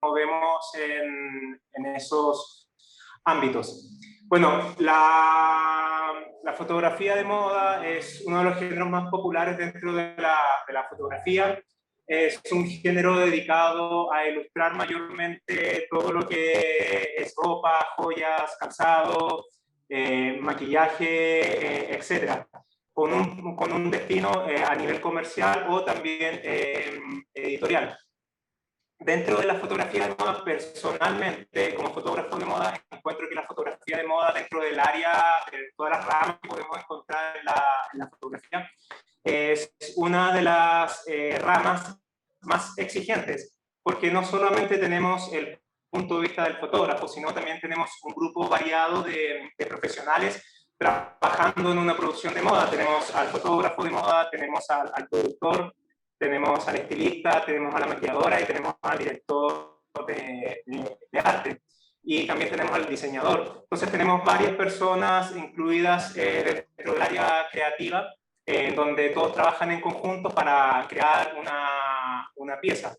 movemos en esos ámbitos. Bueno, la fotografía de moda es uno de los géneros más populares dentro de la fotografía. Es un género dedicado a ilustrar mayormente todo lo que es ropa, joyas, calzado, maquillaje, etcétera, con un destino a nivel comercial o también editorial. Dentro de la fotografía de moda, personalmente, como fotógrafo de moda, encuentro que la fotografía de moda dentro del área, de todas las ramas que podemos encontrar en la fotografía, es una de las ramas más exigentes, porque no solamente tenemos el punto de vista del fotógrafo, sino también tenemos un grupo variado de profesionales trabajando en una producción de moda. Tenemos al fotógrafo de moda, tenemos al productor, tenemos al estilista, tenemos a la maquilladora y tenemos al director de arte. Y también tenemos al diseñador. Entonces tenemos varias personas incluidas dentro del área creativa, donde todos trabajan en conjunto para crear una pieza.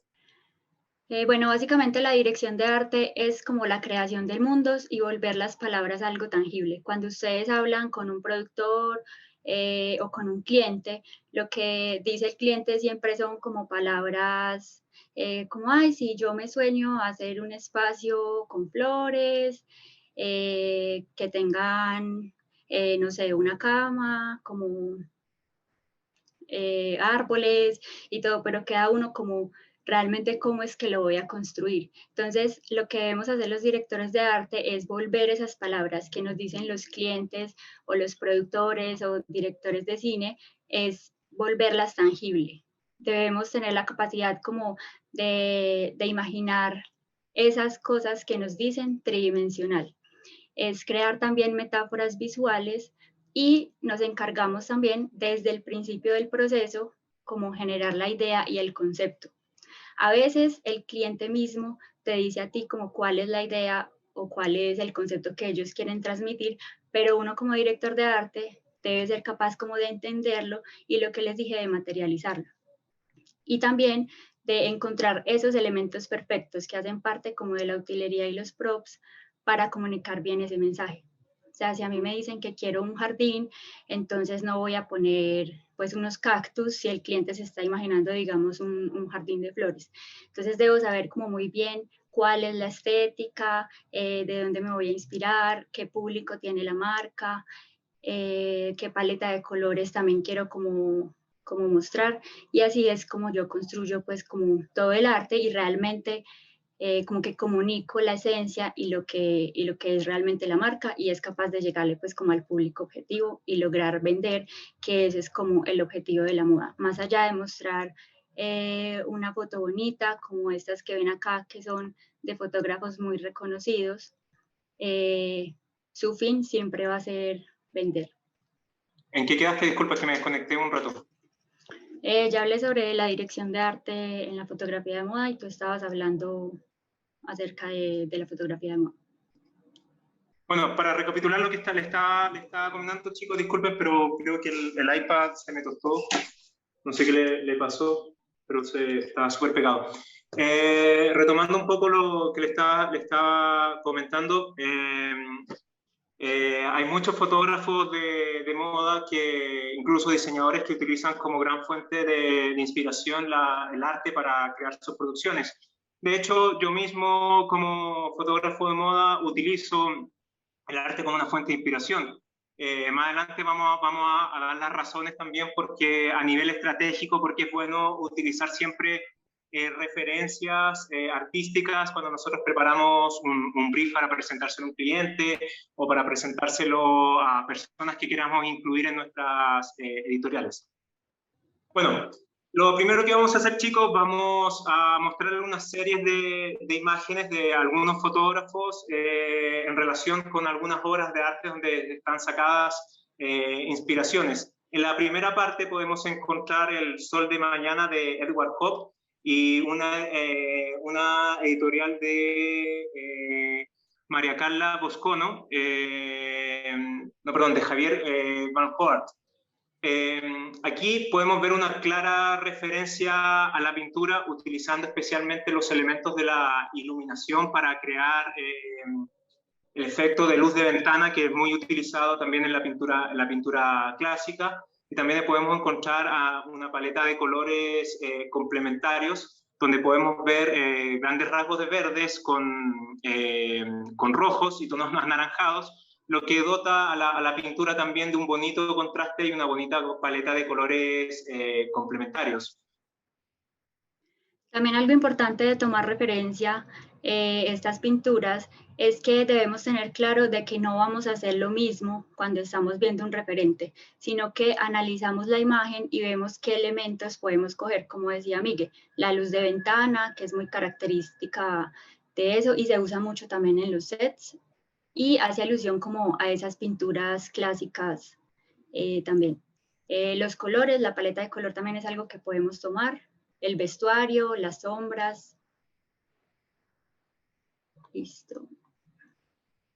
Bueno, básicamente la dirección de arte es como la creación del mundo y volver las palabras algo tangible. Cuando ustedes hablan con un productor o con un cliente, lo que dice el cliente siempre son como palabras como, ay, sí, yo me sueño hacer un espacio con flores, que tengan, no sé, una cama, como árboles y todo, pero queda uno como realmente cómo es que lo voy a construir. Entonces, lo que debemos hacer los directores de arte es volver esas palabras que nos dicen los clientes o los productores o directores de cine, es volverlas tangible. Debemos tener la capacidad como de imaginar esas cosas que nos dicen tridimensional. Es crear también metáforas visuales y nos encargamos también desde el principio del proceso como generar la idea y el concepto. A veces el cliente mismo te dice a ti como cuál es la idea o cuál es el concepto que ellos quieren transmitir, pero uno como director de arte debe ser capaz como de entenderlo y lo que les dije de materializarlo. Y también de encontrar esos elementos perfectos que hacen parte como de la utilería y los props para comunicar bien ese mensaje. O sea, si a mí me dicen que quiero un jardín, entonces no voy a poner pues unos cactus si el cliente se está imaginando, digamos, un jardín de flores. Entonces debo saber como muy bien cuál es la estética, de dónde me voy a inspirar, qué público tiene la marca, qué paleta de colores también quiero como mostrar, y así es como yo construyo pues como todo el arte y realmente como que comunico la esencia y lo que es realmente la marca y es capaz de llegarle pues como al público objetivo y lograr vender, que ese es como el objetivo de la moda, más allá de mostrar una foto bonita como estas que ven acá que son de fotógrafos muy reconocidos, su fin siempre va a ser vender. ¿En qué quedaste? Disculpa que me desconecté un rato. Ya hablé sobre la dirección de arte en la fotografía de moda y tú estabas hablando acerca de la fotografía de moda. Bueno, para recapitular lo que le estaba comentando, chicos, disculpen, pero creo que el iPad se me tostó. No sé qué le pasó, pero estaba súper pegado. Retomando un poco lo que le estaba comentando, hay muchos fotógrafos de moda, incluso diseñadores, que utilizan como gran fuente de inspiración el arte para crear sus producciones. De hecho, yo mismo como fotógrafo de moda utilizo el arte como una fuente de inspiración. Más adelante vamos a dar las razones también porque a nivel estratégico, porque es bueno utilizar siempre referencias artísticas cuando nosotros preparamos un brief para presentárselo a un cliente o para presentárselo a personas que queramos incluir en nuestras editoriales. Bueno, lo primero que vamos a hacer, chicos, vamos a mostrar unas series de imágenes de algunos fotógrafos en relación con algunas obras de arte donde están sacadas inspiraciones. En la primera parte podemos encontrar El Sol de Mañana de Edward Cobb y una editorial de María Carla Boscono, no, perdón, de Javier Van Hoort. Aquí podemos ver una clara referencia a la pintura utilizando especialmente los elementos de la iluminación para crear el efecto de luz de ventana, que es muy utilizado también en la pintura clásica. Y también podemos encontrar una paleta de colores complementarios, donde podemos ver grandes rasgos de verdes con rojos y tonos más anaranjados, lo que dota a la pintura también de un bonito contraste y una bonita paleta de colores complementarios. También algo importante de tomar referencia estas pinturas es que debemos tener claro de que no vamos a hacer lo mismo cuando estamos viendo un referente, sino que analizamos la imagen y vemos qué elementos podemos coger, como decía Miguel, la luz de ventana, que es muy característica de eso y se usa mucho también en los sets, y hace alusión como a esas pinturas clásicas también. Los colores, la paleta de color también es algo que podemos tomar, el vestuario, las sombras. Listo.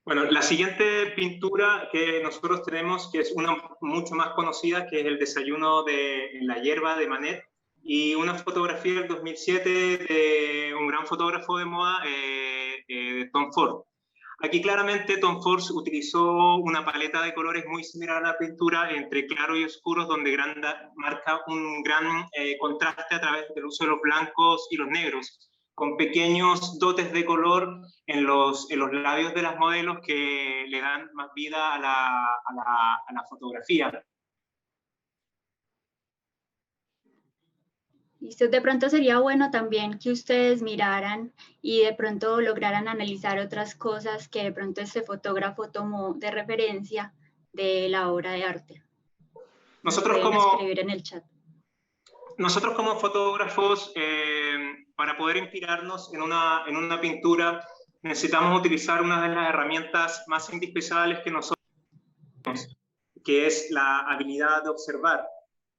Bueno, la siguiente pintura que nosotros tenemos, que es una mucho más conocida, que es el Desayuno en la hierba de Manet, y una fotografía del 2007 de un gran fotógrafo de moda, Tom Ford. Aquí claramente Tom Ford utilizó una paleta de colores muy similar a la pintura, entre claros y oscuros, donde marca un gran contraste a través del uso de los blancos y los negros, con pequeños dotes de color en los labios de las modelos que le dan más vida a la fotografía. Listo. De pronto sería bueno también que ustedes miraran y de pronto lograran analizar otras cosas que de pronto este fotógrafo tomó de referencia de la obra de arte. Nosotros pueden escribir en el chat. Nosotros como fotógrafos, para poder inspirarnos en una pintura, necesitamos utilizar una de las herramientas más indispensables que nosotros tenemos, que es la habilidad de observar.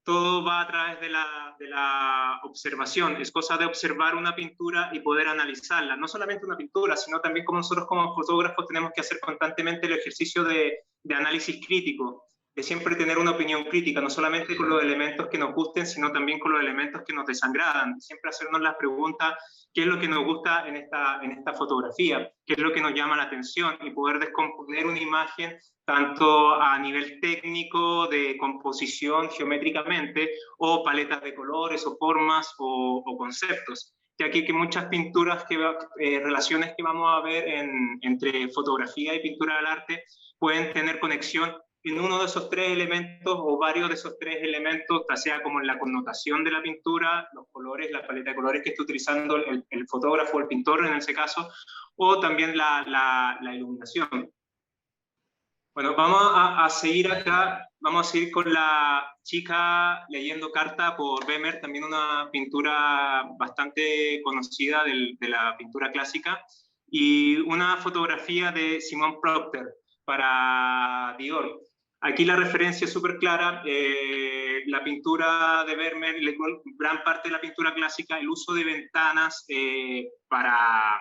Todo va a través de la observación. Es cosa de observar una pintura y poder analizarla. No solamente una pintura, sino también como nosotros como fotógrafos tenemos que hacer constantemente el ejercicio de análisis crítico, de siempre tener una opinión crítica, no solamente con los elementos que nos gusten, sino también con los elementos que nos desagradan. Siempre hacernos la pregunta, ¿qué es lo que nos gusta en esta fotografía? ¿Qué es lo que nos llama la atención? Y poder descomponer una imagen tanto a nivel técnico, de composición geométricamente, o paletas de colores, o formas, o conceptos. Ya que muchas pinturas, relaciones que vamos a ver entre fotografía y pintura del arte, pueden tener conexión en uno de esos tres elementos o varios de esos tres elementos, ya sea como en la connotación de la pintura, los colores, la paleta de colores que esté utilizando el fotógrafo o el pintor en ese caso, o también la iluminación. Bueno, vamos a seguir acá, vamos a seguir con la chica leyendo carta por Vermeer, también una pintura bastante conocida de la pintura clásica, y una fotografía de Simon Procter para Dior. Aquí la referencia es súper clara, la pintura de Vermeer, gran parte de la pintura clásica, el uso de ventanas para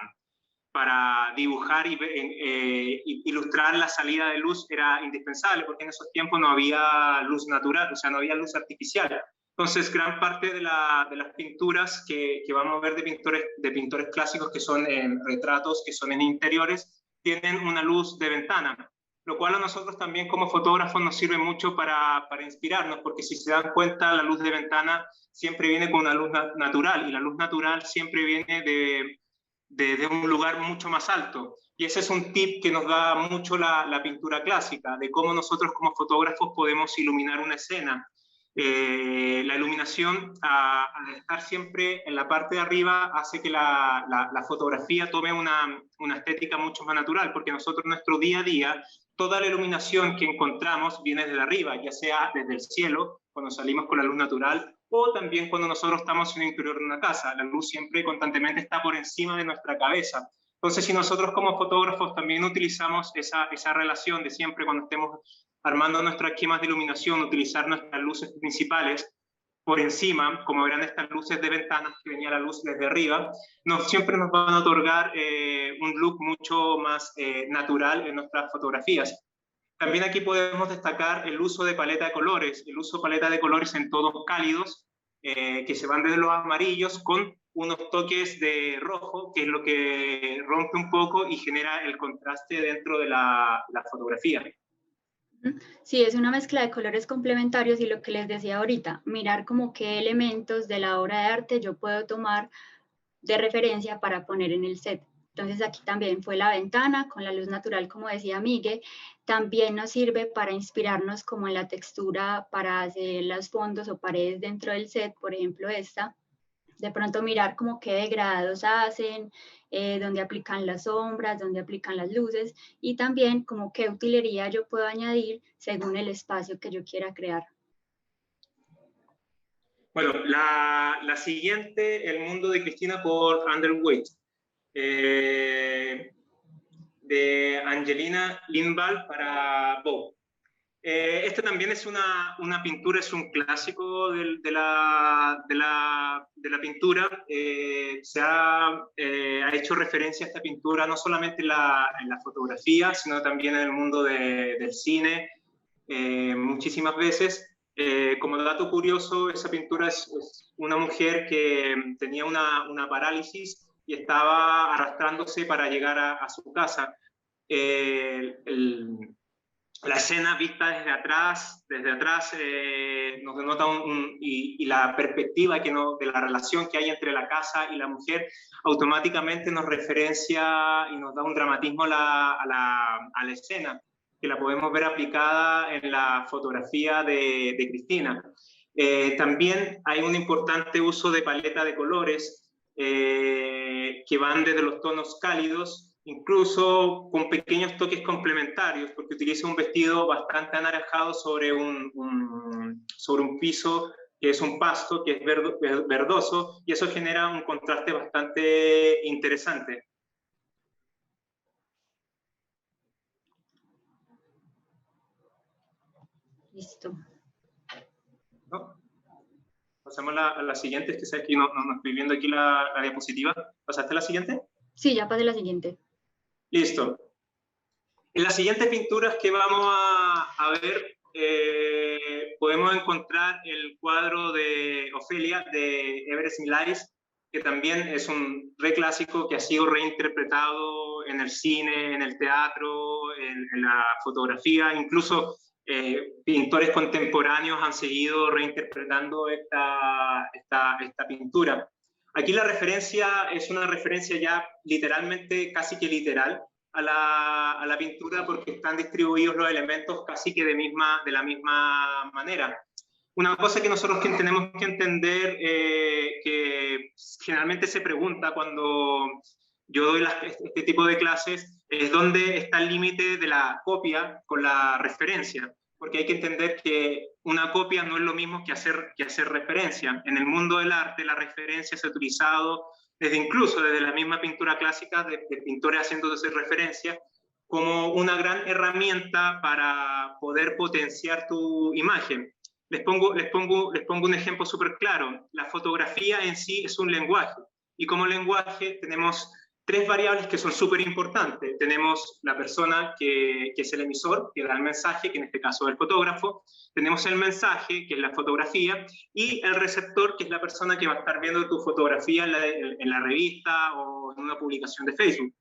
dibujar y ilustrar la salida de luz era indispensable, porque en esos tiempos no había luz natural, o sea, no había luz artificial. Entonces, gran parte de las pinturas que vamos a ver de pintores clásicos, que son en retratos, que son en interiores, tienen una luz de ventana, lo cual a nosotros también como fotógrafos nos sirve mucho para inspirarnos, porque si se dan cuenta, la luz de ventana siempre viene con una luz natural, y la luz natural siempre viene de un lugar mucho más alto. Y ese es un tip que nos da mucho la pintura clásica, de cómo nosotros como fotógrafos podemos iluminar una escena. La iluminación, al estar siempre en la parte de arriba, hace que la fotografía tome una estética mucho más natural, porque nosotros en nuestro día a día, toda la iluminación que encontramos viene desde arriba, ya sea desde el cielo, cuando salimos con la luz natural, o también cuando nosotros estamos en el interior de una casa. La luz siempre constantemente está por encima de nuestra cabeza. Entonces, si nosotros como fotógrafos también utilizamos esa relación de siempre cuando estemos armando nuestros esquemas de iluminación, utilizar nuestras luces principales por encima, como verán estas luces de ventanas que venía la luz desde arriba, siempre nos van a otorgar un look mucho más natural en nuestras fotografías. También aquí podemos destacar el uso de paleta de colores, el uso de paleta de colores en tonos cálidos, que se van desde los amarillos con unos toques de rojo, que es lo que rompe un poco y genera el contraste dentro de la fotografía. Sí, es una mezcla de colores complementarios y lo que les decía ahorita, mirar como qué elementos de la obra de arte yo puedo tomar de referencia para poner en el set. Entonces aquí también fue la ventana con la luz natural, como decía Miguel. También nos sirve para inspirarnos como en la textura para hacer los fondos o paredes dentro del set, por ejemplo esta. De pronto mirar como qué degradados hacen, dónde aplican las sombras, dónde aplican las luces y también como qué utilería yo puedo añadir según el espacio que yo quiera crear. Bueno, la siguiente, El mundo de Cristina por Underwood, de Angelina Lindvall para Vogue. Esta también es una pintura, es un clásico de la pintura. Se ha hecho referencia a esta pintura no solamente en la fotografía, sino también en el mundo del cine, muchísimas veces. Como dato curioso, esa pintura es una mujer que tenía una parálisis y estaba arrastrándose para llegar a su casa. La escena vista desde atrás nos denota y la perspectiva de la relación que hay entre la casa y la mujer automáticamente nos referencia y nos da un dramatismo a la escena, que la podemos ver aplicada en la fotografía de Cristina. También hay un importante uso de paleta de colores que van desde los tonos cálidos, incluso con pequeños toques complementarios, porque utiliza un vestido bastante anaranjado sobre un piso que es un pasto, que es verdoso, y eso genera un contraste bastante interesante. Listo. ¿No? Pasamos a la siguiente, es que sé que no estoy viendo aquí la diapositiva. ¿Pasaste a la siguiente? Sí, ya pasé a la siguiente. Listo. En las siguientes pinturas que vamos a ver, podemos encontrar el cuadro de Ofelia, de Everest Milais, que también es un reclásico que ha sido reinterpretado en el cine, en el teatro, en la fotografía, incluso pintores contemporáneos han seguido reinterpretando esta pintura. Aquí la referencia es una referencia ya literalmente, casi que literal, a la pintura, porque están distribuidos los elementos casi que de la misma manera. Una cosa que nosotros tenemos que entender, que generalmente se pregunta cuando yo doy este tipo de clases, es dónde está el límite de la copia con la referencia, porque hay que entender que una copia no es lo mismo que hacer referencia. En el mundo del arte, la referencia se ha utilizado incluso desde la misma pintura clásica, de pintores haciéndose referencia, como una gran herramienta para poder potenciar tu imagen. Les pongo un ejemplo súper claro. La fotografía en sí es un lenguaje, y como lenguaje tenemos tres variables que son súper importantes. Tenemos la persona que es el emisor, que da el mensaje, que en este caso es el fotógrafo. Tenemos el mensaje, que es la fotografía, y el receptor, que es la persona que va a estar viendo tu fotografía en la revista o en una publicación de Facebook.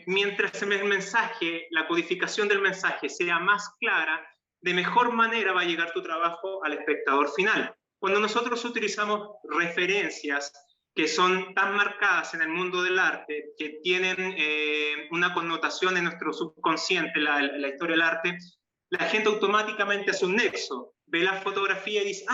Mientras el mensaje, la codificación del mensaje sea más clara, de mejor manera va a llegar tu trabajo al espectador final. Cuando nosotros utilizamos referencias que son tan marcadas en el mundo del arte, que tienen una connotación en nuestro subconsciente, la historia del arte, la gente automáticamente hace un nexo, ve la fotografía y dice,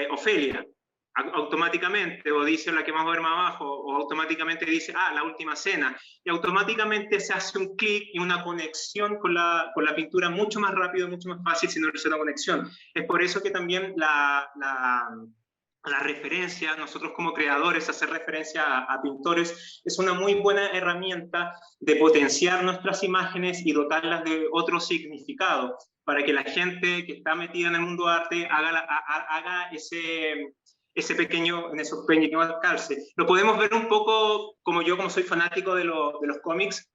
Ofelia, automáticamente, o dice la que vamos a ver más abajo, o automáticamente dice, la última cena, y automáticamente se hace un clic y una conexión con la pintura mucho más rápido, mucho más fácil si no es una conexión. Es por eso que también la referencia, nosotros como creadores, hacer referencia a pintores, es una muy buena herramienta de potenciar nuestras imágenes y dotarlas de otro significado, para que la gente que está metida en el mundo de arte haga esos pequeños calces. Lo podemos ver un poco, como yo, como soy fanático de los cómics,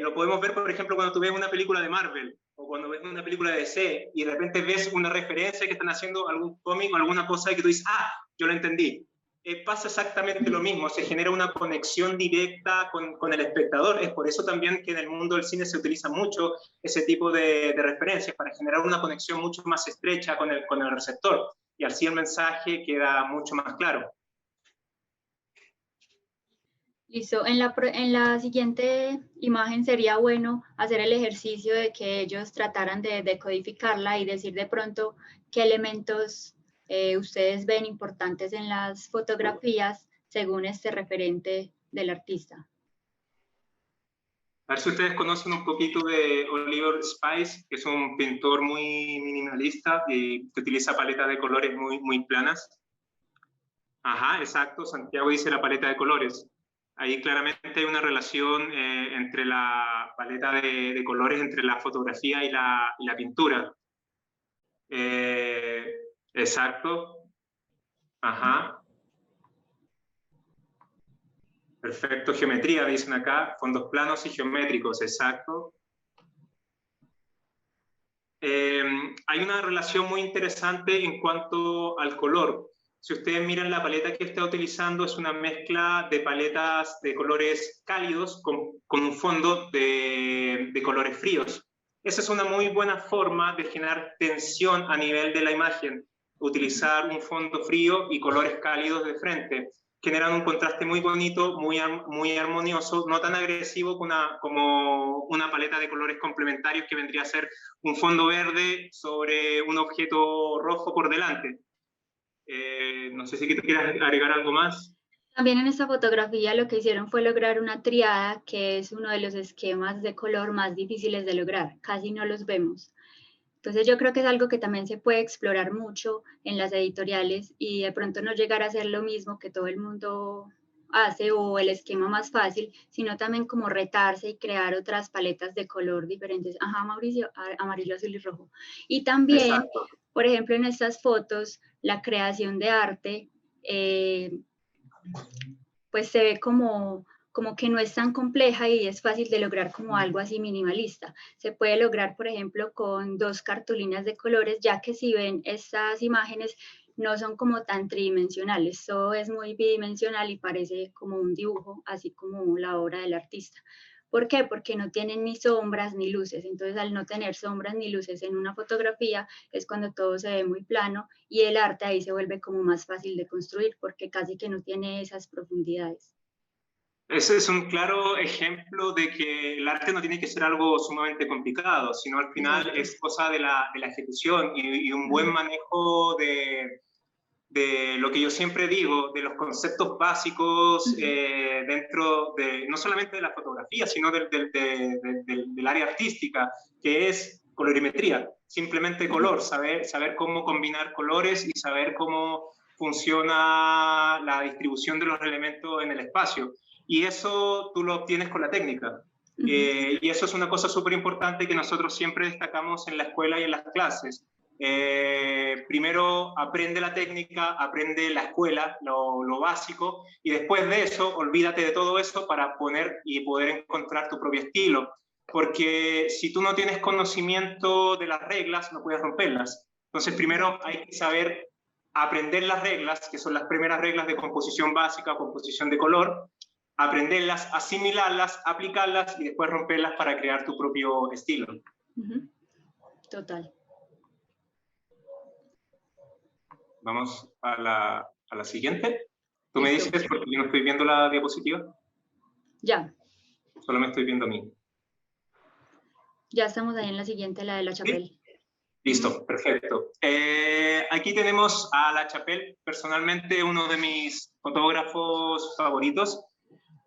Lo podemos ver, por ejemplo, cuando tú ves una película de Marvel o cuando ves una película de DC y de repente ves una referencia que están haciendo algún cómic o alguna cosa que tú dices, ah, yo lo entendí. Pasa exactamente lo mismo, se genera una conexión directa con el espectador. Es por eso también que en el mundo del cine se utiliza mucho ese tipo de referencias, para generar una conexión mucho más estrecha con el receptor. Y así el mensaje queda mucho más claro. Listo. En la siguiente imagen sería bueno hacer el ejercicio de que ellos trataran de decodificarla y decir de pronto qué elementos ustedes ven importantes en las fotografías según este referente del artista. A ver si ustedes conocen un poquito de Oliver Spice, que es un pintor muy minimalista y que utiliza paletas de colores muy planas. Ajá, exacto. Santiago dice la paleta de colores. Ahí claramente hay una relación entre la paleta de colores, entre la fotografía y la pintura. Exacto. Ajá. Perfecto. Geometría, dicen acá. Fondos planos y geométricos. Exacto. Hay una relación muy interesante en cuanto al color. Si ustedes miran la paleta que está utilizando, es una mezcla de paletas de colores cálidos con un fondo de colores fríos. Esa es una muy buena forma de generar tensión a nivel de la imagen. Utilizar un fondo frío y colores cálidos de frente. Generan un contraste muy bonito, muy armonioso, no tan agresivo como una paleta de colores complementarios que vendría a ser un fondo verde sobre un objeto rojo por delante. No sé si tú quieres agregar algo más. También en esta fotografía lo que hicieron fue lograr una triada, que es uno de los esquemas de color más difíciles de lograr, casi no los vemos. Entonces yo creo que es algo que también se puede explorar mucho en las editoriales y de pronto no llegar a ser lo mismo que todo el mundo hace o el esquema más fácil, sino también como retarse y crear otras paletas de color diferentes. Ajá, Mauricio, amarillo, azul y rojo. Y también, exacto, por ejemplo, en estas fotos, la creación de arte, pues se ve como que no es tan compleja y es fácil de lograr como algo así minimalista. Se puede lograr, por ejemplo, con 2 cartulinas de colores, ya que si ven estas imágenes no son como tan tridimensionales, todo es muy bidimensional y parece como un dibujo, así como la obra del artista. ¿Por qué? Porque no tienen ni sombras ni luces. Entonces, al no tener sombras ni luces en una fotografía, es cuando todo se ve muy plano y el arte ahí se vuelve como más fácil de construir porque casi que no tiene esas profundidades. Ese es un claro ejemplo de que el arte no tiene que ser algo sumamente complicado, sino al final exacto, es cosa de la ejecución y un buen manejo de lo que yo siempre digo, de los conceptos básicos dentro de, no solamente de la fotografía, sino del área artística, que es colorimetría, simplemente color, saber cómo combinar colores y saber cómo funciona la distribución de los elementos en el espacio. Y eso tú lo obtienes con la técnica. Y eso es una cosa súper importante que nosotros siempre destacamos en la escuela y en las clases. Primero aprende la técnica, aprende la escuela, lo básico, y después de eso, olvídate de todo eso para poner y poder encontrar tu propio estilo. Porque si tú no tienes conocimiento de las reglas, no puedes romperlas. Entonces, primero hay que saber aprender las reglas, que son las primeras reglas de composición básica, composición de color, aprenderlas, asimilarlas, aplicarlas y después romperlas para crear tu propio estilo. Total. Vamos a la siguiente. ¿Tú me dices porque yo no estoy viendo la diapositiva? Ya. Solo me estoy viendo a mí. Ya estamos ahí en la siguiente, la de La Chapelle. ¿Sí? Listo, perfecto. Aquí tenemos a La Chapelle, personalmente uno de mis fotógrafos favoritos.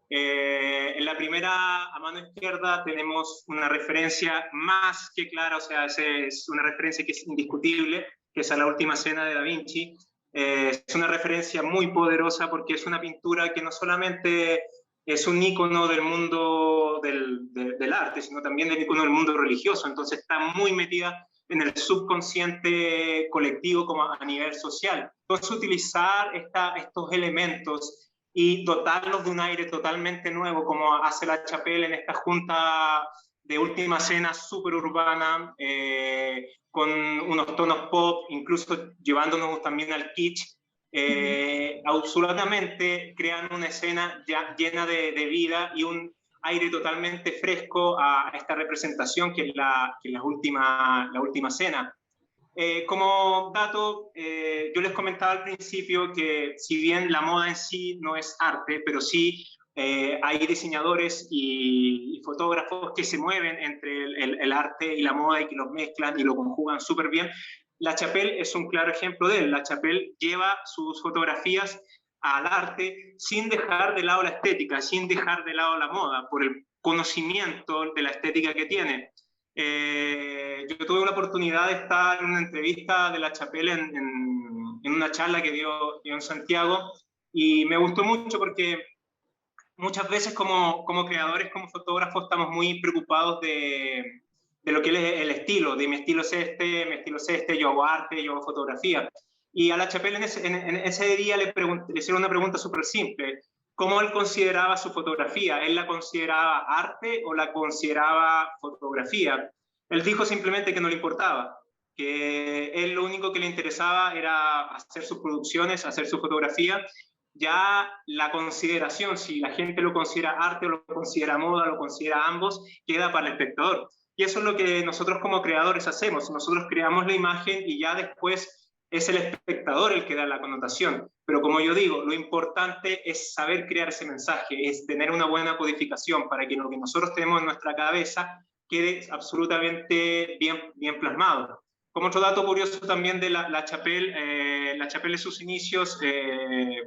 En la primera, a mano izquierda, tenemos una referencia más que clara, o sea, es una referencia que es indiscutible, que es a La Última Cena de Da Vinci. Es una referencia muy poderosa porque es una pintura que no solamente es un ícono del mundo del arte, sino también del ícono del mundo religioso, entonces está muy metida en el subconsciente colectivo como a nivel social. Entonces utilizar estos elementos y dotarlos de un aire totalmente nuevo, como hace La Chapelle en esta junta de última cena súper urbana, con unos tonos pop, incluso llevándonos también al kitsch. Absolutamente crean una escena ya llena de vida y un aire totalmente fresco a esta representación que es la última cena. Como dato, yo les comentaba al principio que si bien la moda en sí no es arte, pero sí hay diseñadores y fotógrafos que se mueven entre el arte y la moda y que los mezclan y lo conjugan súper bien. La Chapelle es un claro ejemplo de él. La Chapelle lleva sus fotografías al arte sin dejar de lado la estética, sin dejar de lado la moda, por el conocimiento de la estética que tiene. Yo tuve la oportunidad de estar en una entrevista de La Chapelle en una charla que dio en Santiago y me gustó mucho porque muchas veces como creadores, como fotógrafos, estamos muy preocupados de lo que es el estilo, de mi estilo es este, yo hago arte, yo hago fotografía. Y a La Chapelle en ese día le hicieron una pregunta súper simple. ¿Cómo él consideraba su fotografía? ¿Él la consideraba arte o la consideraba fotografía? Él dijo simplemente que no le importaba, que él lo único que le interesaba era hacer sus producciones, hacer su fotografía. Ya la consideración, si la gente lo considera arte o lo considera moda, lo considera ambos, queda para el espectador. Y eso es lo que nosotros como creadores hacemos. Nosotros creamos la imagen y ya después es el espectador el que da la connotación. Pero como yo digo, lo importante es saber crear ese mensaje, es tener una buena codificación para que lo que nosotros tenemos en nuestra cabeza quede absolutamente bien plasmado. Como otro dato curioso también de La Chapelle, La Chapelle en sus inicios,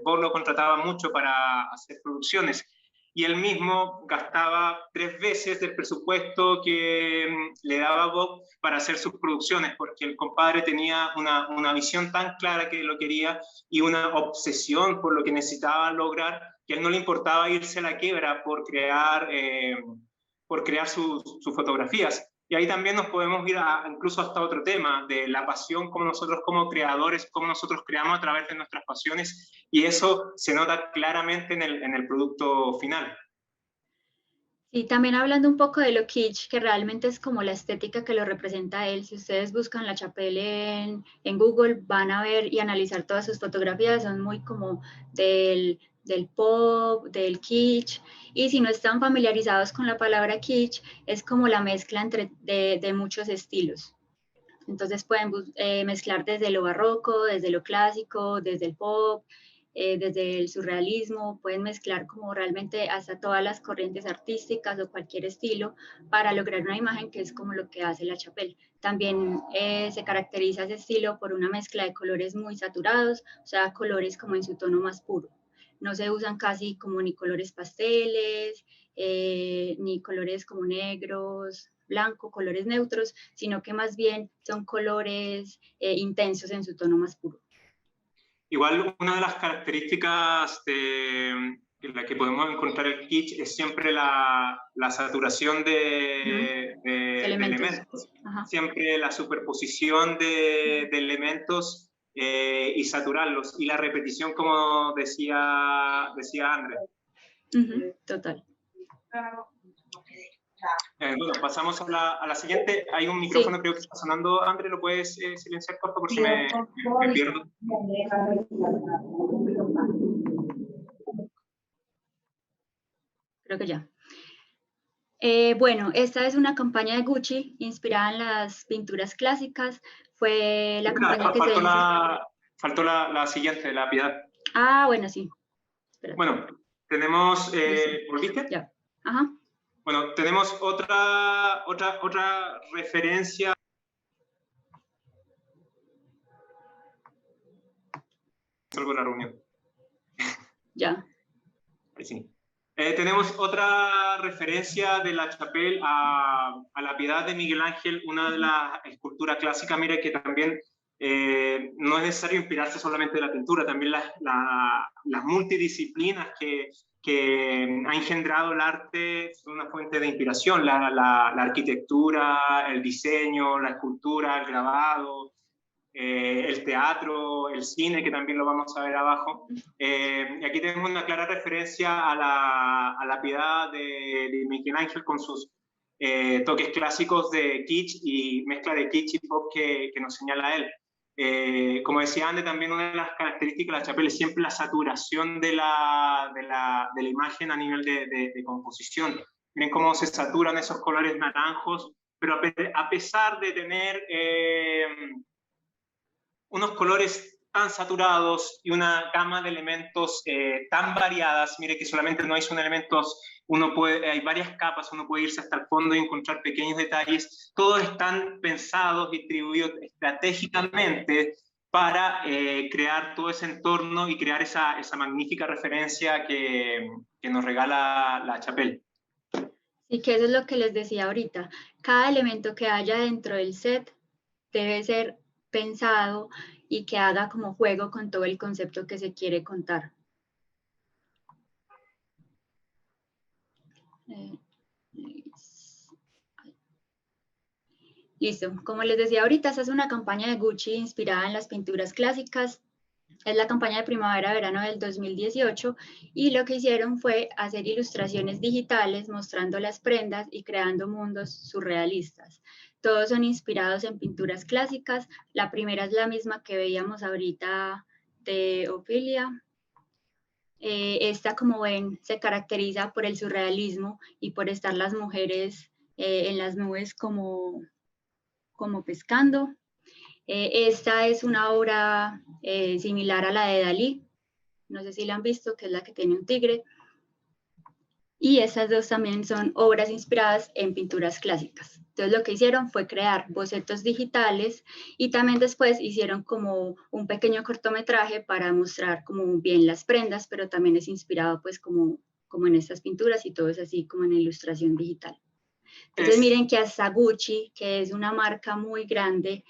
Bob lo contrataba mucho para hacer producciones y él mismo gastaba 3 veces del presupuesto que le daba Bob para hacer sus producciones, porque el compadre tenía una visión tan clara que lo quería y una obsesión por lo que necesitaba lograr, que a él no le importaba irse a la quiebra por crear sus fotografías. Y ahí también nos podemos ir incluso hasta otro tema, de la pasión, como nosotros como creadores, como nosotros creamos a través de nuestras pasiones, y eso se nota claramente en el producto final. Y también hablando un poco de lo kitsch, que realmente es como la estética que lo representa a él. Si ustedes buscan La Chapelle en Google, van a ver y analizar todas sus fotografías, son muy como del pop, del kitsch, y si no están familiarizados con la palabra kitsch, es como la mezcla de muchos estilos. Entonces pueden mezclar desde lo barroco, desde lo clásico, desde el pop, desde el surrealismo, pueden mezclar como realmente hasta todas las corrientes artísticas o cualquier estilo para lograr una imagen que es como lo que hace La Chapelle. También se caracteriza ese estilo por una mezcla de colores muy saturados, o sea, colores como en su tono más puro. No se usan casi como ni colores pasteles, ni colores como negros, blanco, colores neutros, sino que más bien son colores intensos en su tono más puro. Igual una de las características en la que podemos encontrar el kitsch es siempre la saturación de elementos. Siempre la superposición de elementos y saturarlos. Y la repetición, como decía Andrés. Total. Bueno, pasamos a la siguiente. Hay un micrófono, sí, creo que está sonando. André, ¿lo puedes silenciar, por favor, si me pierdo? Creo que ya. Bueno, esta es una campaña de Gucci inspirada en las pinturas clásicas. Fue la campaña que se hizo. Faltó la siguiente, la Piedad. Ah, bueno, sí. Espérate. Bueno, tenemos... ¿volviste? Ya. Ajá. Bueno, tenemos otra referencia. Salgo de la reunión. Ya. Sí. Tenemos otra referencia de La Chapelle a la Piedad de Miguel Ángel, una de las esculturas clásicas. Mire que también no es necesario inspirarse solamente de la pintura, también las multidisciplinas que ha engendrado el arte son una fuente de inspiración, la arquitectura, el diseño, la escultura, el grabado, el teatro, el cine, que también lo vamos a ver abajo. Y aquí tenemos una clara referencia a la Piedad de Miguel Ángel con sus toques clásicos de kitsch y mezcla de kitsch y pop que nos señala él. Como decía Ande, también una de las características de la Chapelle es siempre la saturación de la imagen a nivel de composición. Miren cómo se saturan esos colores naranjos, pero a pesar de tener unos colores tan saturados y una gama de elementos tan variadas, mire que solamente no hay son elementos, hay varias capas, uno puede irse hasta el fondo y encontrar pequeños detalles, todos están pensados, distribuidos estratégicamente para crear todo ese entorno y crear esa magnífica referencia que nos regala la Chapelle. Y que eso es lo que les decía ahorita, cada elemento que haya dentro del set debe ser pensado y que haga como juego con todo el concepto que se quiere contar. Listo, como les decía ahorita, esta es una campaña de Gucci inspirada en las pinturas clásicas. Es la campaña de primavera-verano del 2018 y lo que hicieron fue hacer ilustraciones digitales mostrando las prendas y creando mundos surrealistas. Todos son inspirados en pinturas clásicas. La primera es la misma que veíamos ahorita de Ophelia. Esta, como ven, se caracteriza por el surrealismo y por estar las mujeres en las nubes como pescando. Esta es una obra similar a la de Dalí, no sé si la han visto, que es la que tiene un tigre. Y esas dos también son obras inspiradas en pinturas clásicas. Entonces lo que hicieron fue crear bocetos digitales y también después hicieron como un pequeño cortometraje para mostrar como bien las prendas, pero también es inspirado pues como en estas pinturas y todo es así como en ilustración digital. Entonces miren que hasta Gucci, que es una marca muy grande,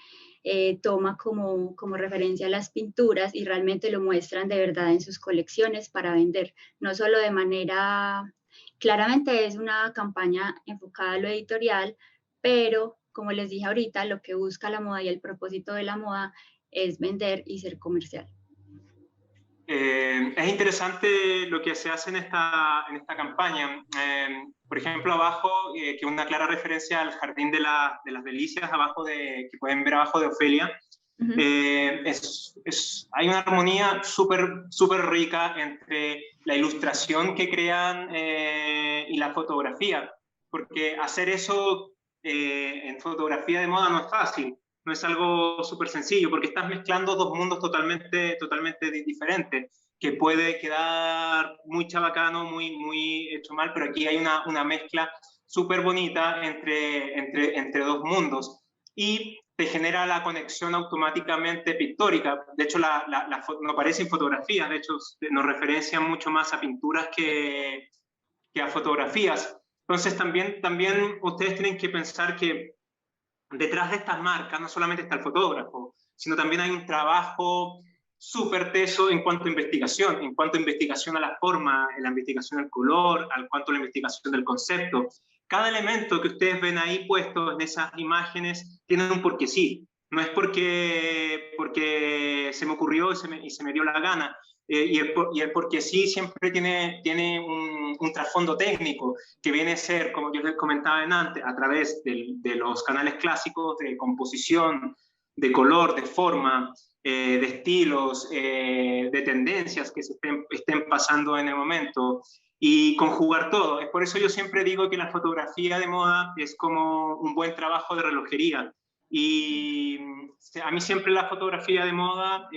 toma como referencia las pinturas y realmente lo muestran de verdad en sus colecciones para vender, no solo de manera, claramente es una campaña enfocada a lo editorial, pero como les dije ahorita, lo que busca la moda y el propósito de la moda es vender y ser comercial. Es interesante lo que se hace en esta campaña. Por ejemplo, abajo, que es una clara referencia al Jardín de las Delicias, que pueden ver abajo de Ofelia. Hay una armonía súper rica entre la ilustración que crean y la fotografía, porque hacer eso en fotografía de moda no es fácil. No es algo súper sencillo, porque estás mezclando dos mundos totalmente diferentes, que puede quedar muy chabacano, muy hecho mal, pero aquí hay una mezcla súper bonita entre dos mundos. Y te genera la conexión automáticamente pictórica. De hecho, no aparece en fotografías, de hecho, nos referencian mucho más a pinturas que a fotografías. Entonces, también ustedes tienen que pensar que detrás de estas marcas no solamente está el fotógrafo, sino también hay un trabajo súper teso en cuanto a investigación a la forma, en la investigación al color, en cuanto a la investigación del concepto. Cada elemento que ustedes ven ahí puesto en esas imágenes tiene un porqué sí. No es porque se me ocurrió y se me dio la gana. Y el porque sí siempre tiene un trasfondo técnico que viene a ser, como yo les comentaba antes, a través de los canales clásicos de composición, de color, de forma, de estilos, de tendencias que se estén pasando en el momento y conjugar todo. Es por eso yo siempre digo que la fotografía de moda es como un buen trabajo de relojería. Y a mí siempre la fotografía de moda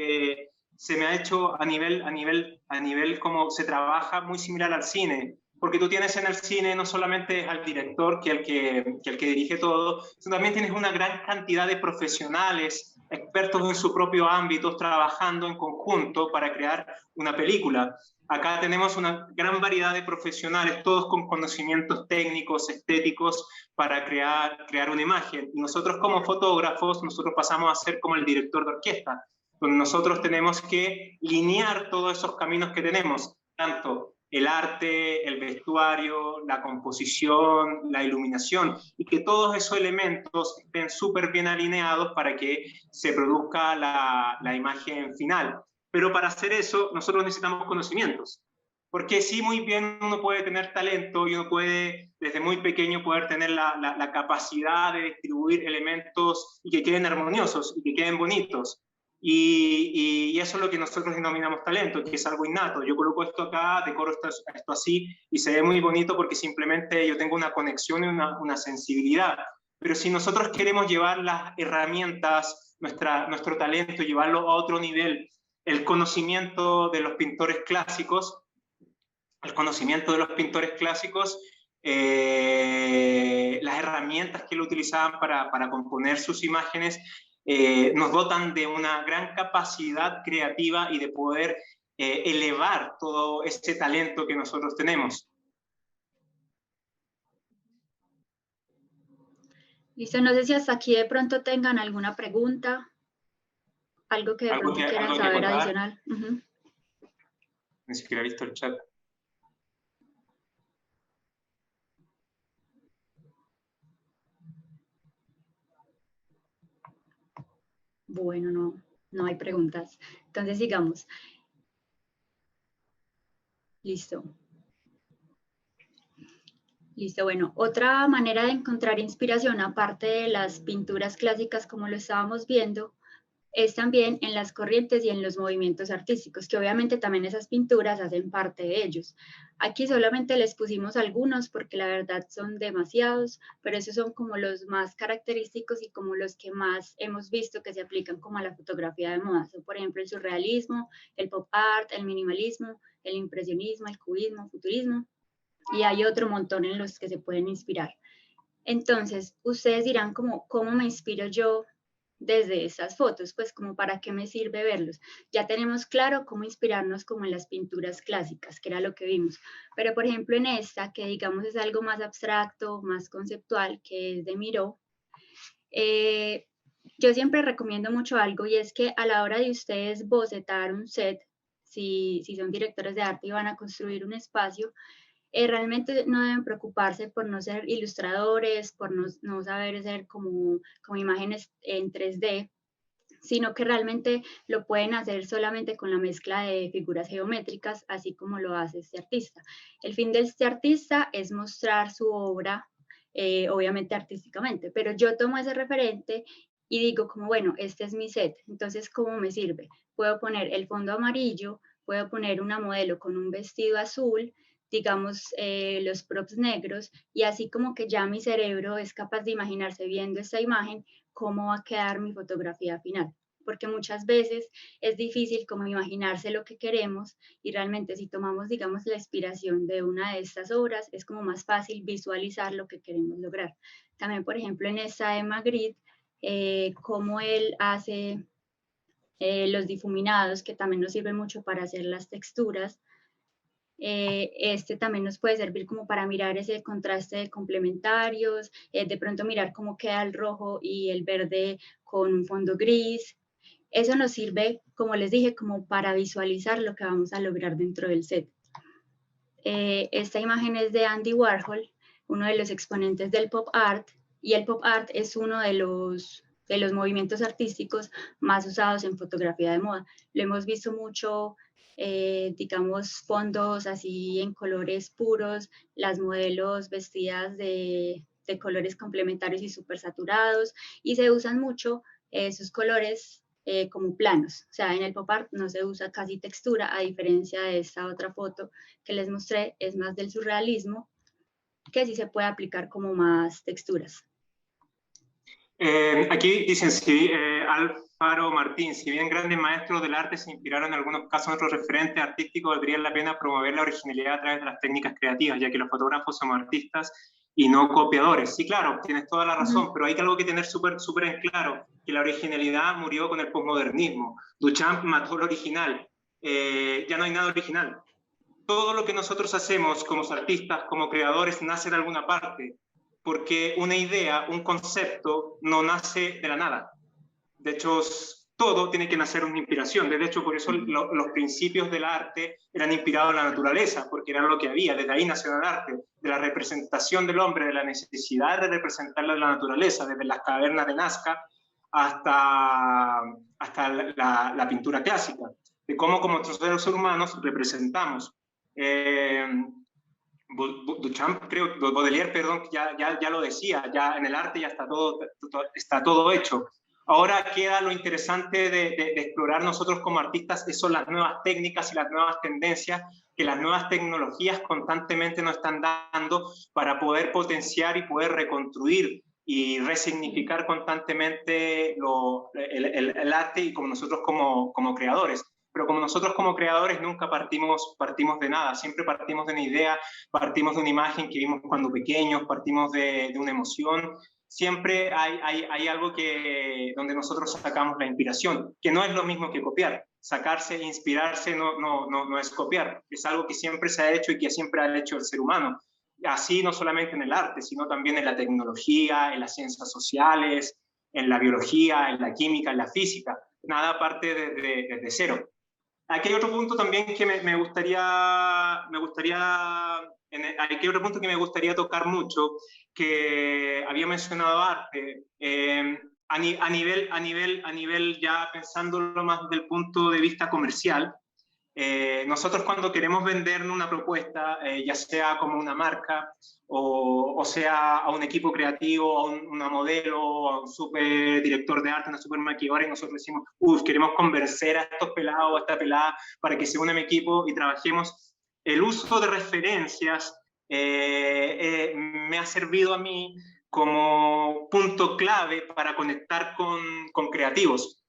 se me ha hecho a nivel como se trabaja muy similar al cine, porque tú tienes en el cine no solamente al director, que el que dirige todo, sino también tienes una gran cantidad de profesionales, expertos en su propio ámbito, trabajando en conjunto para crear una película. Acá tenemos una gran variedad de profesionales, todos con conocimientos técnicos, estéticos, para crear una imagen. Y nosotros como fotógrafos, nosotros pasamos a ser como el director de orquesta, donde nosotros tenemos que linear todos esos caminos que tenemos, tanto el arte, el vestuario, la composición, la iluminación, y que todos esos elementos estén súper bien alineados para que se produzca la imagen final. Pero para hacer eso, nosotros necesitamos conocimientos. Porque sí, muy bien uno puede tener talento y uno puede, desde muy pequeño, poder tener la capacidad de distribuir elementos y que queden armoniosos y que queden bonitos. Y eso es lo que nosotros denominamos talento, que es algo innato. Yo coloco esto acá, decoro esto así, y se ve muy bonito porque simplemente yo tengo una conexión y una sensibilidad. Pero si nosotros queremos llevar las herramientas, nuestro talento, llevarlo a otro nivel, el conocimiento de los pintores clásicos, las herramientas que lo utilizaban para componer sus imágenes, nos dotan de una gran capacidad creativa y de poder elevar todo ese talento que nosotros tenemos. Listo, no sé si hasta aquí de pronto tengan alguna pregunta, algo que de pronto quieran saber adicional. Ni siquiera he visto el chat. Bueno, no hay preguntas. Entonces sigamos. Listo. Listo, bueno, otra manera de encontrar inspiración, aparte de las pinturas clásicas como lo estábamos viendo, es también en las corrientes y en los movimientos artísticos, que obviamente también esas pinturas hacen parte de ellos. Aquí solamente les pusimos algunos porque la verdad son demasiados, pero esos son como los más característicos y como los que más hemos visto que se aplican como a la fotografía de moda. Por ejemplo, el surrealismo, el pop art, el minimalismo, el impresionismo, el cubismo, el futurismo, y hay otro montón en los que se pueden inspirar. Entonces, ustedes dirán como, ¿cómo me inspiro yo desde esas fotos? Pues como para qué me sirve verlos. Ya tenemos claro cómo inspirarnos como en las pinturas clásicas, que era lo que vimos. Pero por ejemplo en esta, que digamos es algo más abstracto, más conceptual, que es de Miró, yo siempre recomiendo mucho algo y es que a la hora de ustedes bocetar un set, si son directores de arte y van a construir un espacio, realmente no deben preocuparse por no ser ilustradores, por no saber hacer como imágenes en 3D, sino que realmente lo pueden hacer solamente con la mezcla de figuras geométricas, así como lo hace este artista. El fin de este artista es mostrar su obra, obviamente artísticamente, pero yo tomo ese referente y digo como, bueno, este es mi set, entonces, ¿cómo me sirve? Puedo poner el fondo amarillo, puedo poner una modelo con un vestido azul, digamos, los props negros, y así como que ya mi cerebro es capaz de imaginarse viendo esta imagen, cómo va a quedar mi fotografía final. Porque muchas veces es difícil como imaginarse lo que queremos y realmente si tomamos, digamos, la inspiración de una de estas obras, es como más fácil visualizar lo que queremos lograr. También, por ejemplo, en esta de Magritte, cómo él hace los difuminados, que también nos sirven mucho para hacer las texturas. Este también nos puede servir como para mirar ese contraste de complementarios, de pronto mirar cómo queda el rojo y el verde con un fondo gris. Eso nos sirve, como les dije, como para visualizar lo que vamos a lograr dentro del set. Esta imagen es de Andy Warhol, uno de los exponentes del pop art, y el pop art es uno de los movimientos artísticos más usados en fotografía de moda. Lo hemos visto mucho, digamos, fondos así en colores puros, las modelos vestidas de colores complementarios y súper saturados, y se usan mucho esos colores como planos. O sea, en el pop art no se usa casi textura, a diferencia de esta otra foto que les mostré, es más del surrealismo, que sí se puede aplicar como más texturas. Aquí dicen, sí, Alfaro Martín, si bien grandes maestros del arte se inspiraron en algunos casos en otros referentes artísticos, valdría la pena promover la originalidad a través de las técnicas creativas, ya que los fotógrafos somos artistas y no copiadores. Sí, claro, tienes toda la razón, pero hay algo que tener súper en claro, que la originalidad murió con el posmodernismo. Duchamp mató lo original, ya no hay nada original. Todo lo que nosotros hacemos como artistas, como creadores, nace de alguna parte, porque una idea, un concepto, no nace de la nada. De hecho, todo tiene que nacer una inspiración. De hecho, por eso los principios del arte eran inspirados en la naturaleza, porque era lo que había. Desde ahí nació el arte, de la representación del hombre, de la necesidad de representarla en la naturaleza, desde las cavernas de Nazca hasta la pintura clásica, de cómo como seres humanos representamos. Duchamp, creo, Baudelaire, perdón, ya lo decía, ya en el arte ya está todo hecho. Ahora queda lo interesante de explorar nosotros como artistas, son las nuevas técnicas y las nuevas tendencias que las nuevas tecnologías constantemente nos están dando para poder potenciar y poder reconstruir y resignificar constantemente el arte y como nosotros como creadores. Pero como nosotros como creadores nunca partimos de nada, siempre partimos de una idea, partimos de una imagen que vimos cuando pequeños, partimos de una emoción. Siempre hay algo donde nosotros sacamos la inspiración, que no es lo mismo que copiar. Sacarse e inspirarse no es copiar, es algo que siempre se ha hecho y que siempre ha hecho el ser humano. Así no solamente en el arte, sino también en la tecnología, en las ciencias sociales, en la biología, en la química, en la física. Nada parte desde cero. Aquí hay otro punto también que hay otro punto que me gustaría tocar mucho, que había mencionado arte, a nivel ya pensándolo más desde el punto de vista comercial. Nosotros cuando queremos vender una propuesta, ya sea como una marca o sea a un equipo creativo, a una modelo, a un super director de arte, una super maquilladora, y nosotros decimos, queremos convencer a estos pelados, a esta pelada, para que se una a mi equipo y trabajemos. El uso de referencias me ha servido a mí como punto clave para conectar con creativos.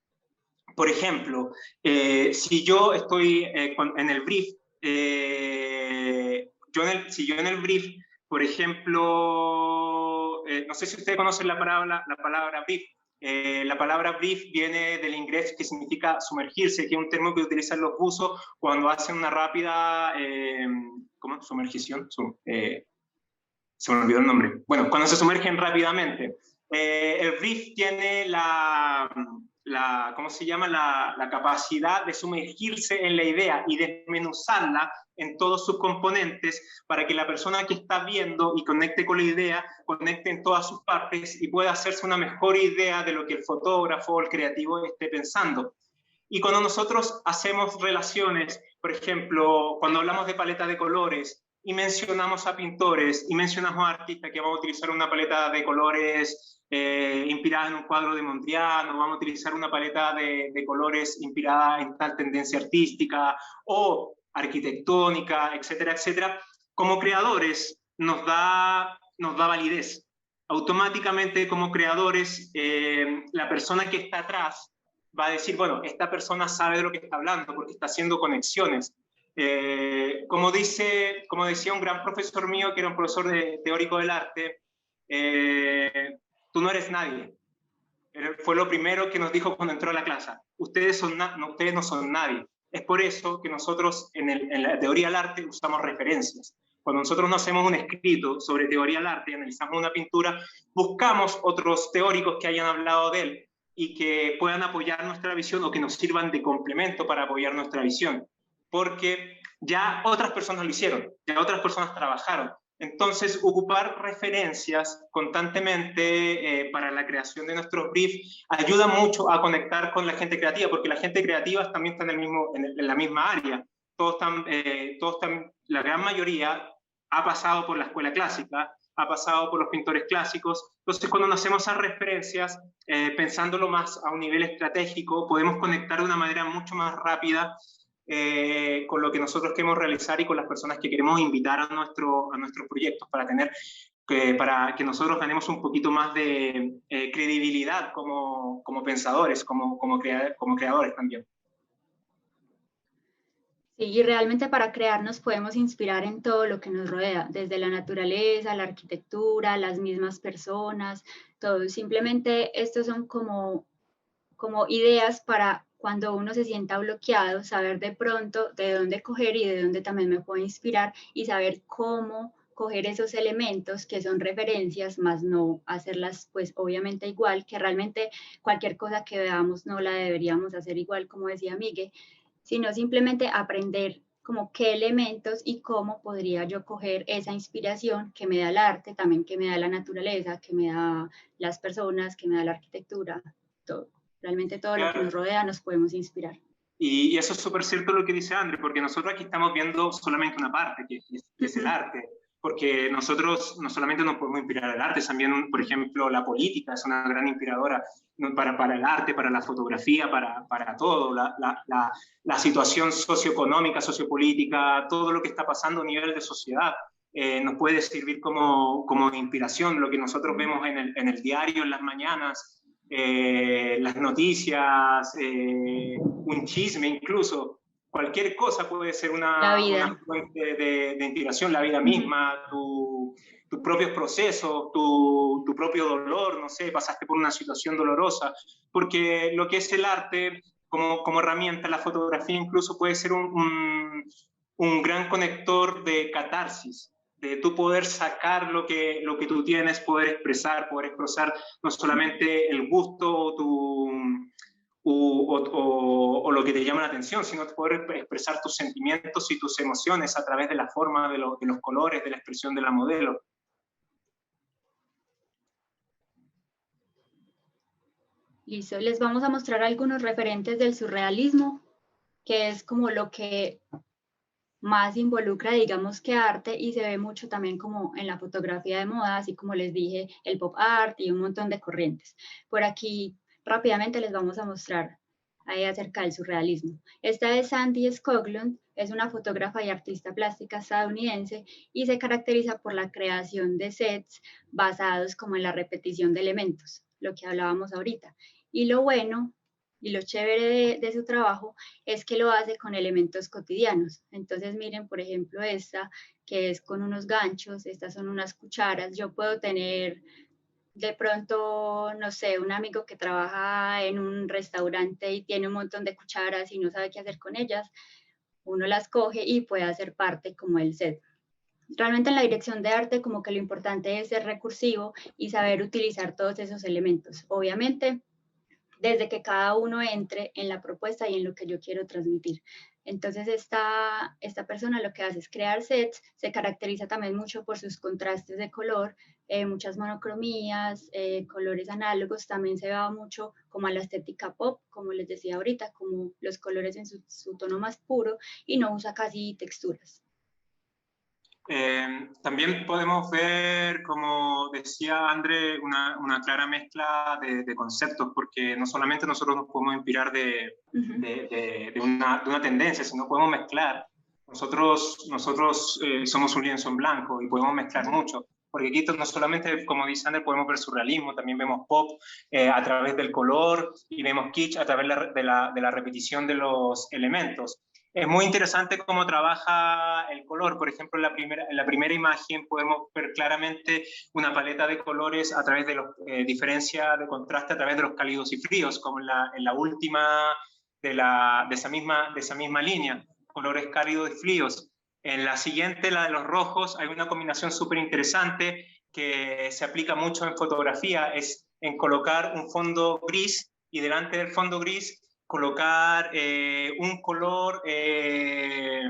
Por ejemplo, si yo estoy en el brief, si yo en el brief, por ejemplo, no sé si ustedes conocen la palabra brief. La palabra brief viene del inglés que significa sumergirse, que es un término que utilizan los buzos cuando hacen una rápida ¿cómo? Sumergición. Se me olvidó el nombre. Bueno, cuando se sumergen rápidamente. El brief tiene ¿cómo se llama? La capacidad de sumergirse en la idea y desmenuzarla en todos sus componentes para que la persona que está viendo y conecte con la idea, conecte en todas sus partes y pueda hacerse una mejor idea de lo que el fotógrafo o el creativo esté pensando. Y cuando nosotros hacemos relaciones, por ejemplo, cuando hablamos de paleta de colores y mencionamos a pintores y mencionamos a artistas que vamos a utilizar una paleta de colores inspirada en un cuadro de Mondrian, o vamos a utilizar una paleta de colores inspirada en tal tendencia artística o arquitectónica, etcétera, etcétera, como creadores nos da validez. Automáticamente como creadores, la persona que está atrás va a decir, bueno, esta persona sabe de lo que está hablando porque está haciendo conexiones. Como decía un gran profesor mío, que era un profesor teórico del arte, tú no eres nadie. Fue lo primero que nos dijo cuando entró a la clase. Ustedes no son nadie. Es por eso que nosotros en la teoría del arte usamos referencias. Cuando nosotros no hacemos un escrito sobre teoría del arte y analizamos una pintura, buscamos otros teóricos que hayan hablado de él y que puedan apoyar nuestra visión o que nos sirvan de complemento para apoyar nuestra visión. Porque ya otras personas lo hicieron, ya otras personas trabajaron. Entonces, ocupar referencias constantemente para la creación de nuestros briefs ayuda mucho a conectar con la gente creativa, porque la gente creativa también está en la misma área. La gran mayoría ha pasado por la escuela clásica, ha pasado por los pintores clásicos. Entonces, cuando nos hacemos esas referencias, pensándolo más a un nivel estratégico, podemos conectar de una manera mucho más rápida con lo que nosotros queremos realizar y con las personas que queremos invitar a nuestros proyectos para que nosotros ganemos un poquito más de credibilidad como pensadores, como creadores también. Sí, y realmente para crear nos podemos inspirar en todo lo que nos rodea, desde la naturaleza, la arquitectura, las mismas personas, todo. Simplemente estos son como ideas para cuando uno se sienta bloqueado, saber de pronto de dónde coger y de dónde también me puedo inspirar y saber cómo coger esos elementos que son referencias, más no hacerlas pues obviamente igual, que realmente cualquier cosa que veamos no la deberíamos hacer igual, como decía Miguel, sino simplemente aprender como qué elementos y cómo podría yo coger esa inspiración que me da el arte, también que me da la naturaleza, que me da las personas, que me da la arquitectura, todo. Realmente todo lo que nos rodea nos podemos inspirar. Y eso es súper cierto lo que dice André, porque nosotros aquí estamos viendo solamente una parte, que es el arte. Porque nosotros no solamente nos podemos inspirar el arte, también, por ejemplo, la política es una gran inspiradora para el arte, para la fotografía, para todo. La situación socioeconómica, sociopolítica, todo lo que está pasando a nivel de sociedad. Nos puede servir como inspiración. Lo que nosotros vemos en el diario, en las mañanas, las noticias, un chisme incluso, cualquier cosa puede ser una fuente de inspiración, la vida misma, tus propios procesos, tu propio dolor, no sé, pasaste por una situación dolorosa, porque lo que es el arte como herramienta, la fotografía incluso puede ser un gran conector de catarsis, de tú poder sacar lo que tú tienes, poder expresar no solamente el gusto o lo que te llama la atención, sino poder expresar tus sentimientos y tus emociones a través de la forma, de los colores, de la expresión de la modelo. Listo, les vamos a mostrar algunos referentes del surrealismo, que es como lo que más involucra, digamos, que arte, y se ve mucho también como en la fotografía de moda, así como les dije, el pop art y un montón de corrientes. Por aquí rápidamente les vamos a mostrar ahí acerca del surrealismo. Esta es Sandy Skoglund, es una fotógrafa y artista plástica estadounidense y se caracteriza por la creación de sets basados como en la repetición de elementos, lo que hablábamos ahorita. Y lo bueno y lo chévere de su trabajo es que lo hace con elementos cotidianos. Entonces miren, por ejemplo, esta que es con unos ganchos, estas son unas cucharas. Yo puedo tener de pronto, no sé, un amigo que trabaja en un restaurante y tiene un montón de cucharas y no sabe qué hacer con ellas, uno las coge y puede hacer parte como el set. Realmente en la dirección de arte como que lo importante es ser recursivo y saber utilizar todos esos elementos. Obviamente, desde que cada uno entre en la propuesta y en lo que yo quiero transmitir. Entonces, esta persona lo que hace es crear sets, se caracteriza también mucho por sus contrastes de color, muchas monocromías, colores análogos, también se va mucho como a la estética pop, como les decía ahorita, como los colores en su tono más puro, y no usa casi texturas. También podemos ver, como decía André, una clara mezcla de conceptos, porque no solamente nosotros nos podemos inspirar de una tendencia, sino podemos mezclar. Nosotros somos un lienzo en blanco y podemos mezclar mucho, porque aquí no solamente, como dice André, podemos ver surrealismo, también vemos pop a través del color y vemos kitsch a través de la repetición de los elementos. Es muy interesante cómo trabaja el color. Por ejemplo, en la primera imagen podemos ver claramente una paleta de colores a través de los diferencia de contraste a través de los cálidos y fríos, como en la última de esa misma línea, colores cálidos y fríos. En la siguiente, la de los rojos, hay una combinación súper interesante que se aplica mucho en fotografía, es en colocar un fondo gris y delante del fondo gris colocar un color de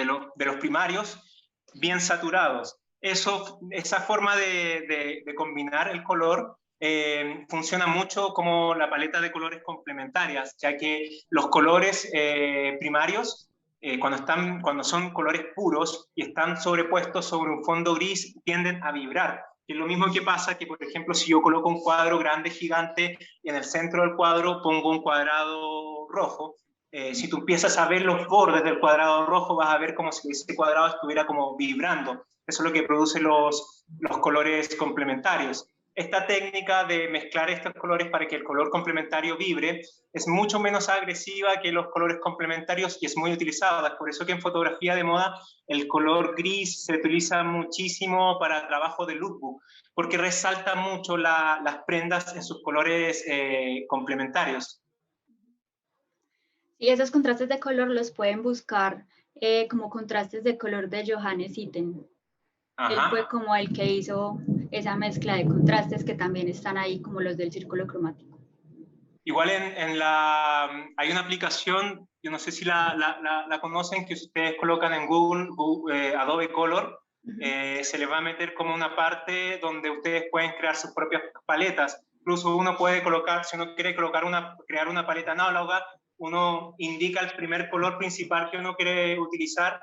los primarios bien saturados. Esa forma de combinar el color funciona mucho como la paleta de colores complementarias, ya que los colores primarios, cuando son colores puros y están sobrepuestos sobre un fondo gris, tienden a vibrar. Es lo mismo que pasa que, por ejemplo, si yo coloco un cuadro grande, gigante, y en el centro del cuadro pongo un cuadrado rojo, si tú empiezas a ver los bordes del cuadrado rojo, vas a ver como si ese cuadrado estuviera como vibrando. Eso es lo que produce los colores complementarios. Esta técnica de mezclar estos colores para que el color complementario vibre es mucho menos agresiva que los colores complementarios y es muy utilizada. Es por eso que en fotografía de moda el color gris se utiliza muchísimo para trabajo de lookbook, porque resalta mucho las prendas en sus colores complementarios. Y esos contrastes de color los pueden buscar como contrastes de color de Johannes Itten. Él fue como el que hizo esa mezcla de contrastes que también están ahí como los del círculo cromático. Igual hay una aplicación, yo no sé si la conocen, que ustedes colocan en Google, Adobe Color. Se les va a meter como una parte donde ustedes pueden crear sus propias paletas. Incluso uno puede colocar, si uno quiere crear una paleta análoga, uno indica el primer color principal que uno quiere utilizar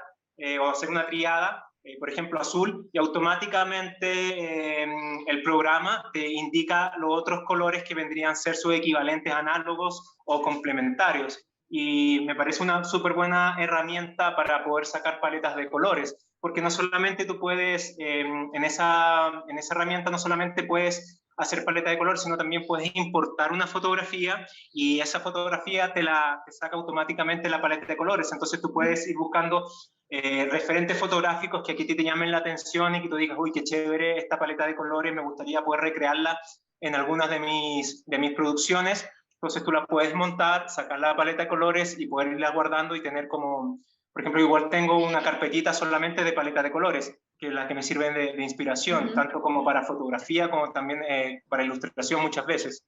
o hacer una triada, por ejemplo azul, y automáticamente el programa te indica los otros colores que vendrían a ser sus equivalentes análogos o complementarios. Y me parece una súper buena herramienta para poder sacar paletas de colores, porque no solamente tú puedes, en esa herramienta no solamente puedes hacer paleta de color, sino también puedes importar una fotografía y esa fotografía te saca automáticamente la paleta de colores. Entonces tú puedes ir buscando referentes fotográficos que aquí te llamen la atención y que tú digas, uy, qué chévere esta paleta de colores, me gustaría poder recrearla en algunas de mis producciones. Entonces tú la puedes montar, sacar la paleta de colores y poder irla guardando y tener como, por ejemplo, igual tengo una carpetita solamente de paleta de colores, que es la que me sirven de inspiración, tanto como para fotografía como también para ilustración muchas veces.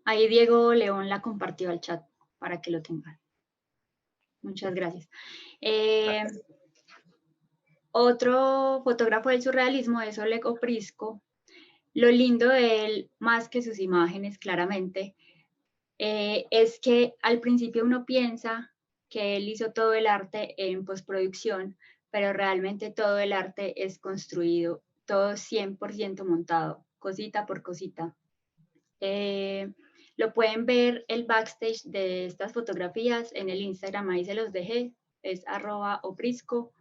Ahí Diego León la compartió al chat para que lo tengan. Muchas gracias. Gracias. Otro fotógrafo del surrealismo es Oleg Oprysko. Lo lindo de él, más que sus imágenes, claramente, es que al principio uno piensa que él hizo todo el arte en postproducción, pero realmente todo el arte es construido, todo 100% montado, cosita por cosita. Lo pueden ver el backstage de estas fotografías en el Instagram, ahí se los dejé, es @oprisco,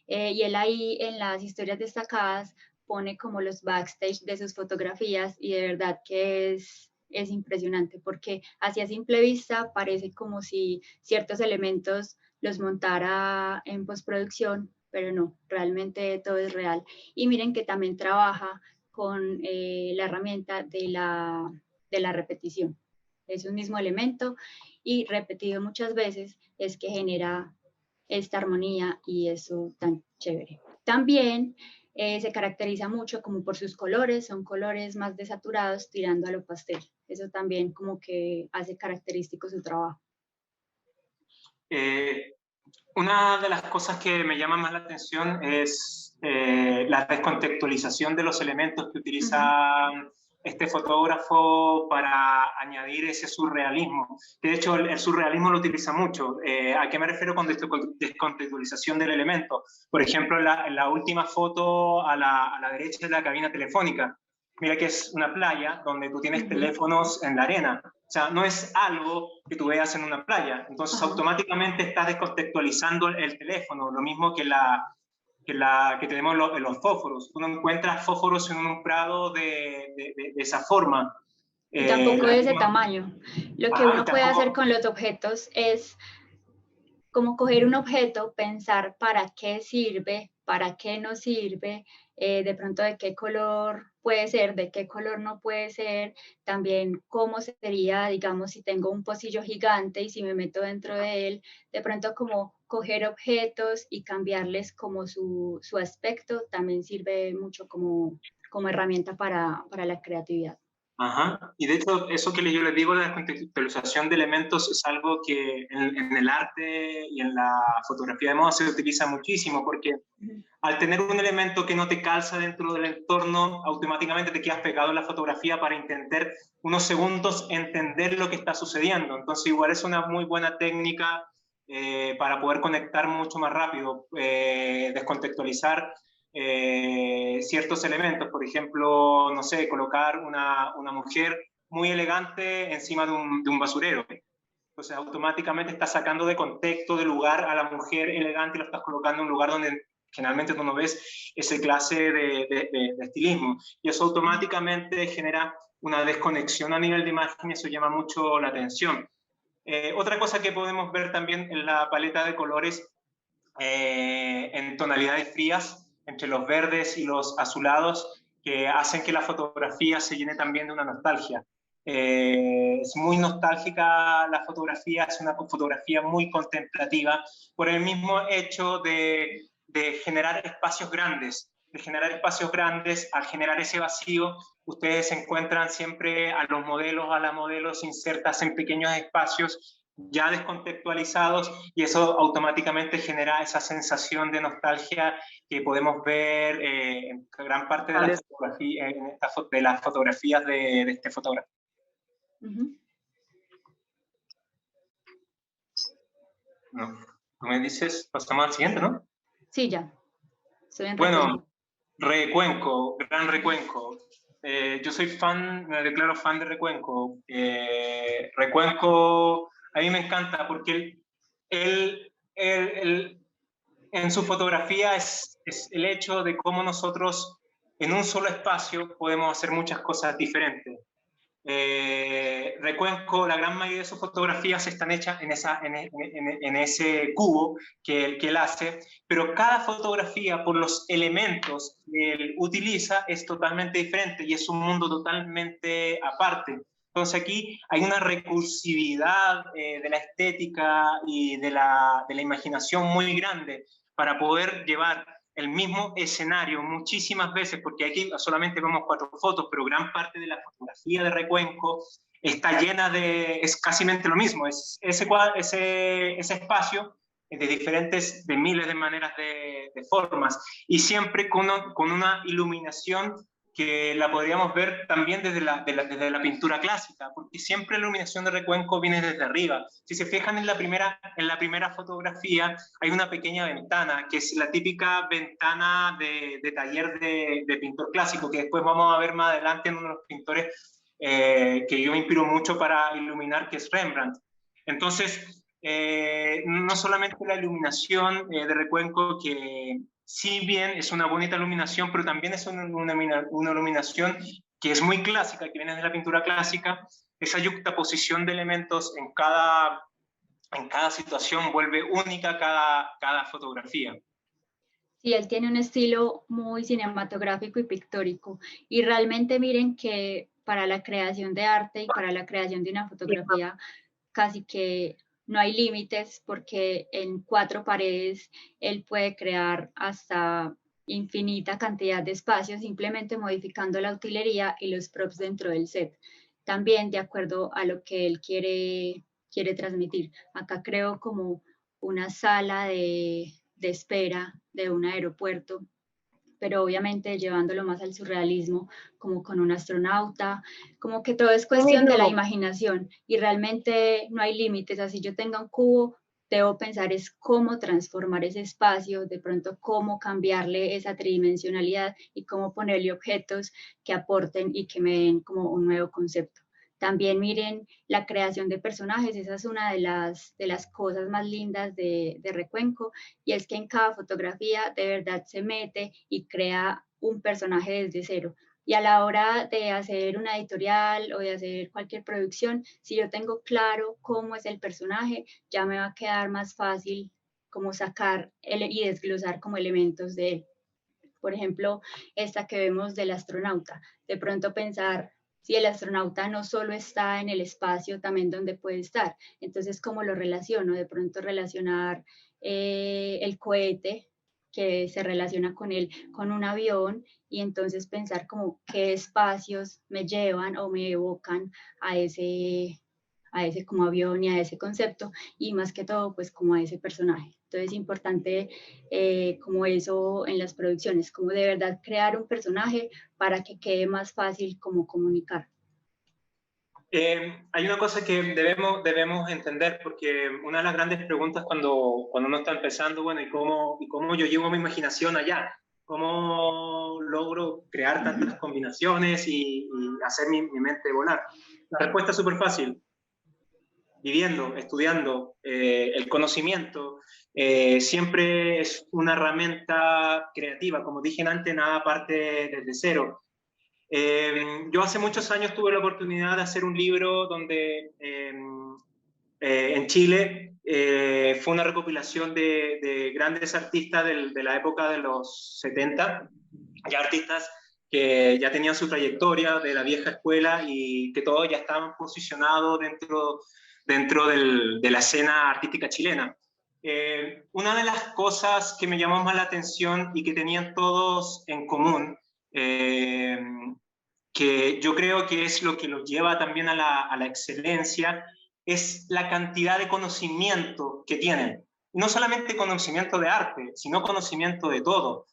y él ahí en las historias destacadas pone como los backstage de sus fotografías y de verdad que es impresionante porque así a simple vista parece como si ciertos elementos los montara en postproducción, pero no, realmente todo es real. Y miren que también trabaja con la herramienta de la repetición. Es un mismo elemento y repetido muchas veces es que genera esta armonía y eso tan chévere. También se caracteriza mucho como por sus colores, son colores más desaturados tirando a lo pastel. Eso también como que hace característico su trabajo. Una de las cosas que me llama más la atención es la descontextualización de los elementos que utiliza este fotógrafo para añadir ese surrealismo. De hecho, el surrealismo lo utiliza mucho. ¿A qué me refiero con descontextualización del elemento? Por ejemplo, en la última foto a la derecha de la cabina telefónica. Mira que es una playa donde tú tienes teléfonos en la arena. O sea, no es algo que tú veas en una playa. Entonces, automáticamente estás descontextualizando el teléfono. Lo mismo que que tenemos los fósforos. Tú no encuentras fósforos en un prado de esa forma. Y tampoco de ese tamaño. Lo que uno puede hacer con los objetos es como coger un objeto, pensar para qué sirve, para qué no sirve, de pronto de qué color puede ser, de qué color no puede ser, también cómo sería, digamos, si tengo un pocillo gigante y si me meto dentro de él, de pronto como coger objetos y cambiarles como su aspecto, también sirve mucho como herramienta para la creatividad. Ajá. Y de hecho, eso que yo les digo de la contextualización de elementos es algo que en el arte y en la fotografía de moda se utiliza muchísimo, porque al tener un elemento que no te calza dentro del entorno, automáticamente te quedas pegado en la fotografía para intentar unos segundos entender lo que está sucediendo. Entonces, igual es una muy buena técnica para poder conectar mucho más rápido, descontextualizar ciertos elementos. Por ejemplo, no sé, colocar una mujer muy elegante encima de un basurero. Entonces, automáticamente estás sacando de contexto, de lugar a la mujer elegante y lo estás colocando en un lugar donde generalmente tú no ves esa clase de estilismo. Y eso automáticamente genera una desconexión a nivel de imagen y eso llama mucho la atención. Otra cosa que podemos ver también en la paleta de colores en tonalidades frías, entre los verdes y los azulados, que hacen que la fotografía se llene también de una nostalgia. Es muy nostálgica la fotografía, es una fotografía muy contemplativa por el mismo hecho de generar espacios grandes. De generar espacios grandes, al generar ese vacío, ustedes encuentran siempre a los modelos, a las modelos insertas en pequeños espacios ya descontextualizados, y eso automáticamente genera esa sensación de nostalgia que podemos ver en gran parte de, de las fotografías de este fotógrafo. No, tú me dices, pasamos al siguiente, ¿no? Sí, ya. Bueno, Recuenco, gran Recuenco. Yo soy fan, me declaro fan de Recuenco. Recuenco a mí me encanta porque en su fotografía es el hecho de cómo nosotros en un solo espacio podemos hacer muchas cosas diferentes. Recuenco, la gran mayoría de sus fotografías están hechas en ese cubo que él hace, pero cada fotografía, por los elementos que él utiliza, es totalmente diferente y es un mundo totalmente aparte. Entonces aquí hay una recursividad de la estética y de la imaginación muy grande para poder llevar el mismo escenario muchísimas veces, porque aquí solamente vemos 4 fotos, pero gran parte de la fotografía de Recuenco está llena de, es casi lo mismo, es ese espacio de diferentes, de miles de maneras de formas, y siempre con una iluminación que la podríamos ver también desde la pintura clásica, porque siempre la iluminación de Recuenco viene desde arriba. Si se fijan en la primera fotografía, hay una pequeña ventana, que es la típica ventana de taller de pintor clásico, que después vamos a ver más adelante en uno de los pintores que yo me inspiro mucho para iluminar, que es Rembrandt. Entonces, no solamente la iluminación de Recuenco, que si bien es una bonita iluminación, pero también es una iluminación que es muy clásica, que viene de la pintura clásica. Esa yuxtaposición de elementos en cada situación vuelve única cada fotografía. Sí, él tiene un estilo muy cinematográfico y pictórico, y realmente miren que para la creación de arte y para la creación de una fotografía casi que no hay límites, porque en 4 paredes él puede crear hasta infinita cantidad de espacios simplemente modificando la utilería y los props dentro del set, también de acuerdo a lo que él quiere transmitir. Acá creo como una sala de espera de un aeropuerto, pero obviamente llevándolo más al surrealismo, como con un astronauta, como que todo es cuestión de la imaginación y realmente no hay límites. Así yo tenga un cubo, debo pensar es cómo transformar ese espacio, de pronto cómo cambiarle esa tridimensionalidad y cómo ponerle objetos que aporten y que me den como un nuevo concepto. También miren la creación de personajes, esa es una de las cosas más lindas de Recuenco, y es que en cada fotografía de verdad se mete y crea un personaje desde cero. Y a la hora de hacer una editorial o de hacer cualquier producción, si yo tengo claro cómo es el personaje, ya me va a quedar más fácil como sacar y desglosar como elementos de él. Por ejemplo, esta que vemos del astronauta, de pronto pensar si el astronauta no solo está en el espacio, también donde puede estar. Entonces, ¿cómo lo relaciono? De pronto relacionar el cohete que se relaciona con él, con un avión, y entonces pensar como qué espacios me llevan o me evocan a ese como avión y a ese concepto, y más que todo pues como a ese personaje. Entonces es importante como eso en las producciones, como de verdad crear un personaje para que quede más fácil como comunicar. Hay una cosa que debemos entender, porque una de las grandes preguntas cuando uno está empezando, bueno, ¿y cómo yo llevo mi imaginación allá? ¿Cómo logro crear tantas combinaciones y hacer mi mente volar? La respuesta es súper fácil. Viviendo, estudiando, el conocimiento siempre es una herramienta creativa. Como dije antes, nada parte desde cero. Yo hace muchos años tuve la oportunidad de hacer un libro donde en Chile fue una recopilación de grandes artistas de la época de los 70, ya artistas que ya tenían su trayectoria de la vieja escuela y que todos ya estaban posicionados dentro de la escena artística chilena. Una de las cosas que me llamó más la atención y que tenían todos en común, que yo creo que es lo que los lleva también a la excelencia, es la cantidad de conocimiento que tienen. No solamente conocimiento de arte, sino conocimiento de todo.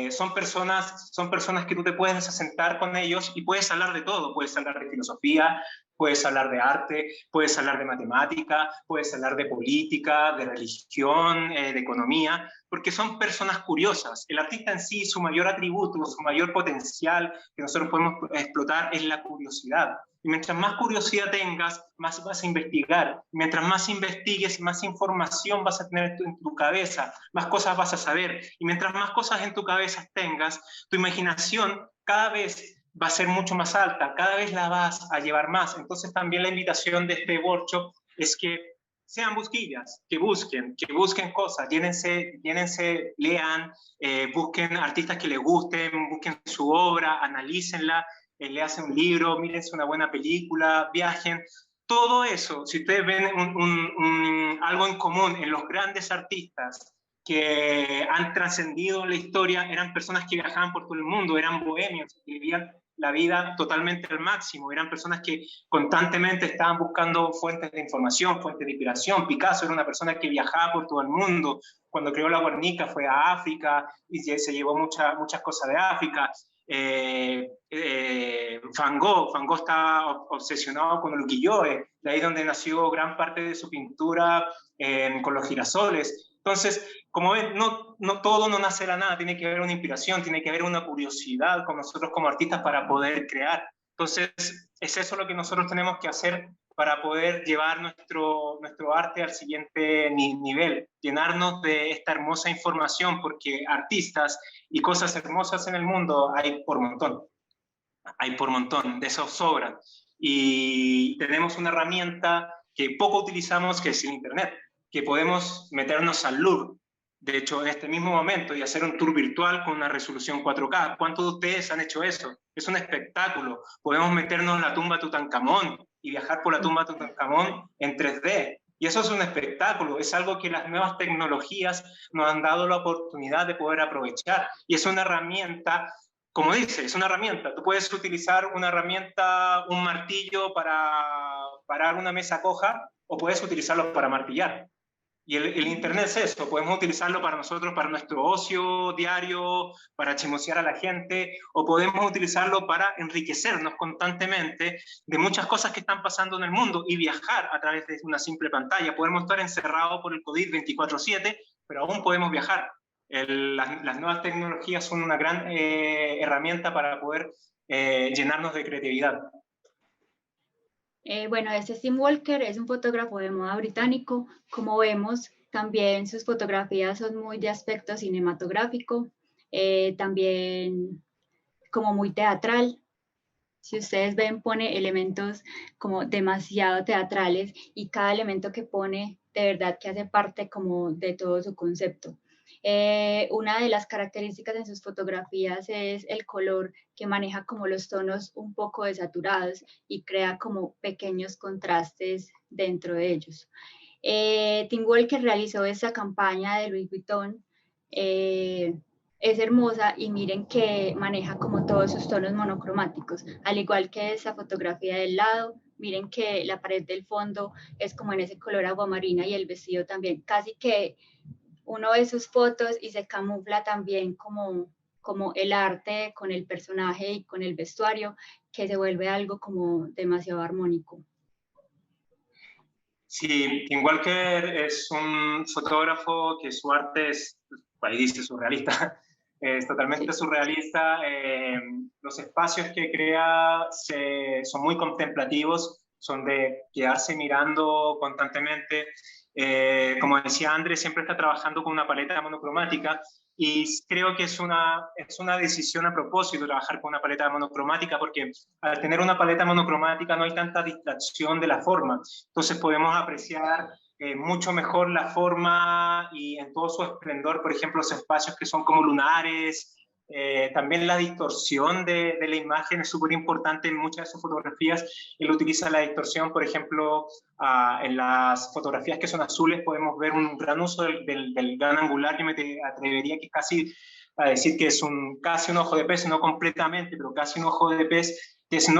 Son personas que tú te puedes sentar con ellos y puedes hablar de todo. Puedes hablar de filosofía, puedes hablar de arte, puedes hablar de matemática, puedes hablar de política, de religión, de economía, porque son personas curiosas. El artista en sí, su mayor atributo, su mayor potencial que nosotros podemos explotar es la curiosidad. Y mientras más curiosidad tengas, más vas a investigar. Mientras más investigues, más información vas a tener en tu cabeza, más cosas vas a saber. Y mientras más cosas en tu cabeza tengas, tu imaginación cada vez va a ser mucho más alta, cada vez la vas a llevar más. Entonces también la invitación de este workshop es que sean busquillas, que busquen cosas, llénense, lean, busquen artistas que les gusten, busquen su obra, analícenla, léanse un libro, mírense una buena película, viajen. Todo eso, si ustedes ven algo en común en los grandes artistas que han trascendido en la historia, eran personas que viajaban por todo el mundo, eran bohemios, que vivían la vida totalmente al máximo, eran personas que constantemente estaban buscando fuentes de información, fuentes de inspiración. Picasso era una persona que viajaba por todo el mundo, cuando creó la Guernica fue a África y se llevó muchas cosas de África. Van Gogh estaba obsesionado con el ukiyo-e, de ahí donde nació gran parte de su pintura con los girasoles. Entonces, como ven, no todo no nace de la nada, tiene que haber una inspiración, tiene que haber una curiosidad con nosotros como artistas para poder crear. Entonces, es eso lo que nosotros tenemos que hacer para poder llevar nuestro arte al siguiente nivel, llenarnos de esta hermosa información, porque artistas y cosas hermosas en el mundo hay por montón, de esos sobran. Y tenemos una herramienta que poco utilizamos, que es el Internet, que podemos meternos al Louvre, de hecho, en este mismo momento, y hacer un tour virtual con una resolución 4K. ¿Cuántos de ustedes han hecho eso? Es un espectáculo. Podemos meternos en la tumba de Tutankamón y viajar por la tumba de Tutankamón en 3D. Y eso es un espectáculo, es algo que las nuevas tecnologías nos han dado la oportunidad de poder aprovechar. Y es una herramienta, como dice, es una herramienta. Tú puedes utilizar una herramienta, un martillo para parar una mesa coja, o puedes utilizarlo para martillar. Y el Internet es eso, podemos utilizarlo para nosotros, para nuestro ocio diario, para chismosear a la gente, o podemos utilizarlo para enriquecernos constantemente de muchas cosas que están pasando en el mundo y viajar a través de una simple pantalla. Podemos estar encerrados por el COVID 24/7, pero aún podemos viajar. Las nuevas tecnologías son una gran herramienta para poder llenarnos de creatividad. Bueno, Tim Walker es un fotógrafo de moda británico. Como vemos, también sus fotografías son muy de aspecto cinematográfico, también como muy teatral. Si ustedes ven, pone elementos como demasiado teatrales y cada elemento que pone de verdad que hace parte como de todo su concepto. Una de las características en sus fotografías es el color, que maneja como los tonos un poco desaturados y crea como pequeños contrastes dentro de ellos. Tim Walker realizó esta campaña de Louis Vuitton, es hermosa y miren que maneja como todos sus tonos monocromáticos, al igual que esa fotografía del lado. Miren que la pared del fondo es como en ese color aguamarina y el vestido también, casi que uno ve sus fotos y se camufla también como el arte con el personaje y con el vestuario, que se vuelve algo como demasiado armónico. Sí, Tim Walker es un fotógrafo que su arte es, ahí dice, surrealista, es totalmente surrealista. Los espacios que crea son muy contemplativos, son de quedarse mirando constantemente. Como decía Andrés, siempre está trabajando con una paleta monocromática y creo que es una decisión a propósito trabajar con una paleta monocromática, porque al tener una paleta monocromática no hay tanta distracción de la forma, entonces podemos apreciar mucho mejor la forma y en todo su esplendor. Por ejemplo, los espacios que son como lunares, También la distorsión de la imagen es súper importante en muchas de sus fotografías. Él utiliza la distorsión, por ejemplo, en las fotografías que son azules podemos ver un gran uso del gran angular. Yo me atrevería que casi a decir que es casi un ojo de pez, no completamente, pero casi un ojo de pez, que es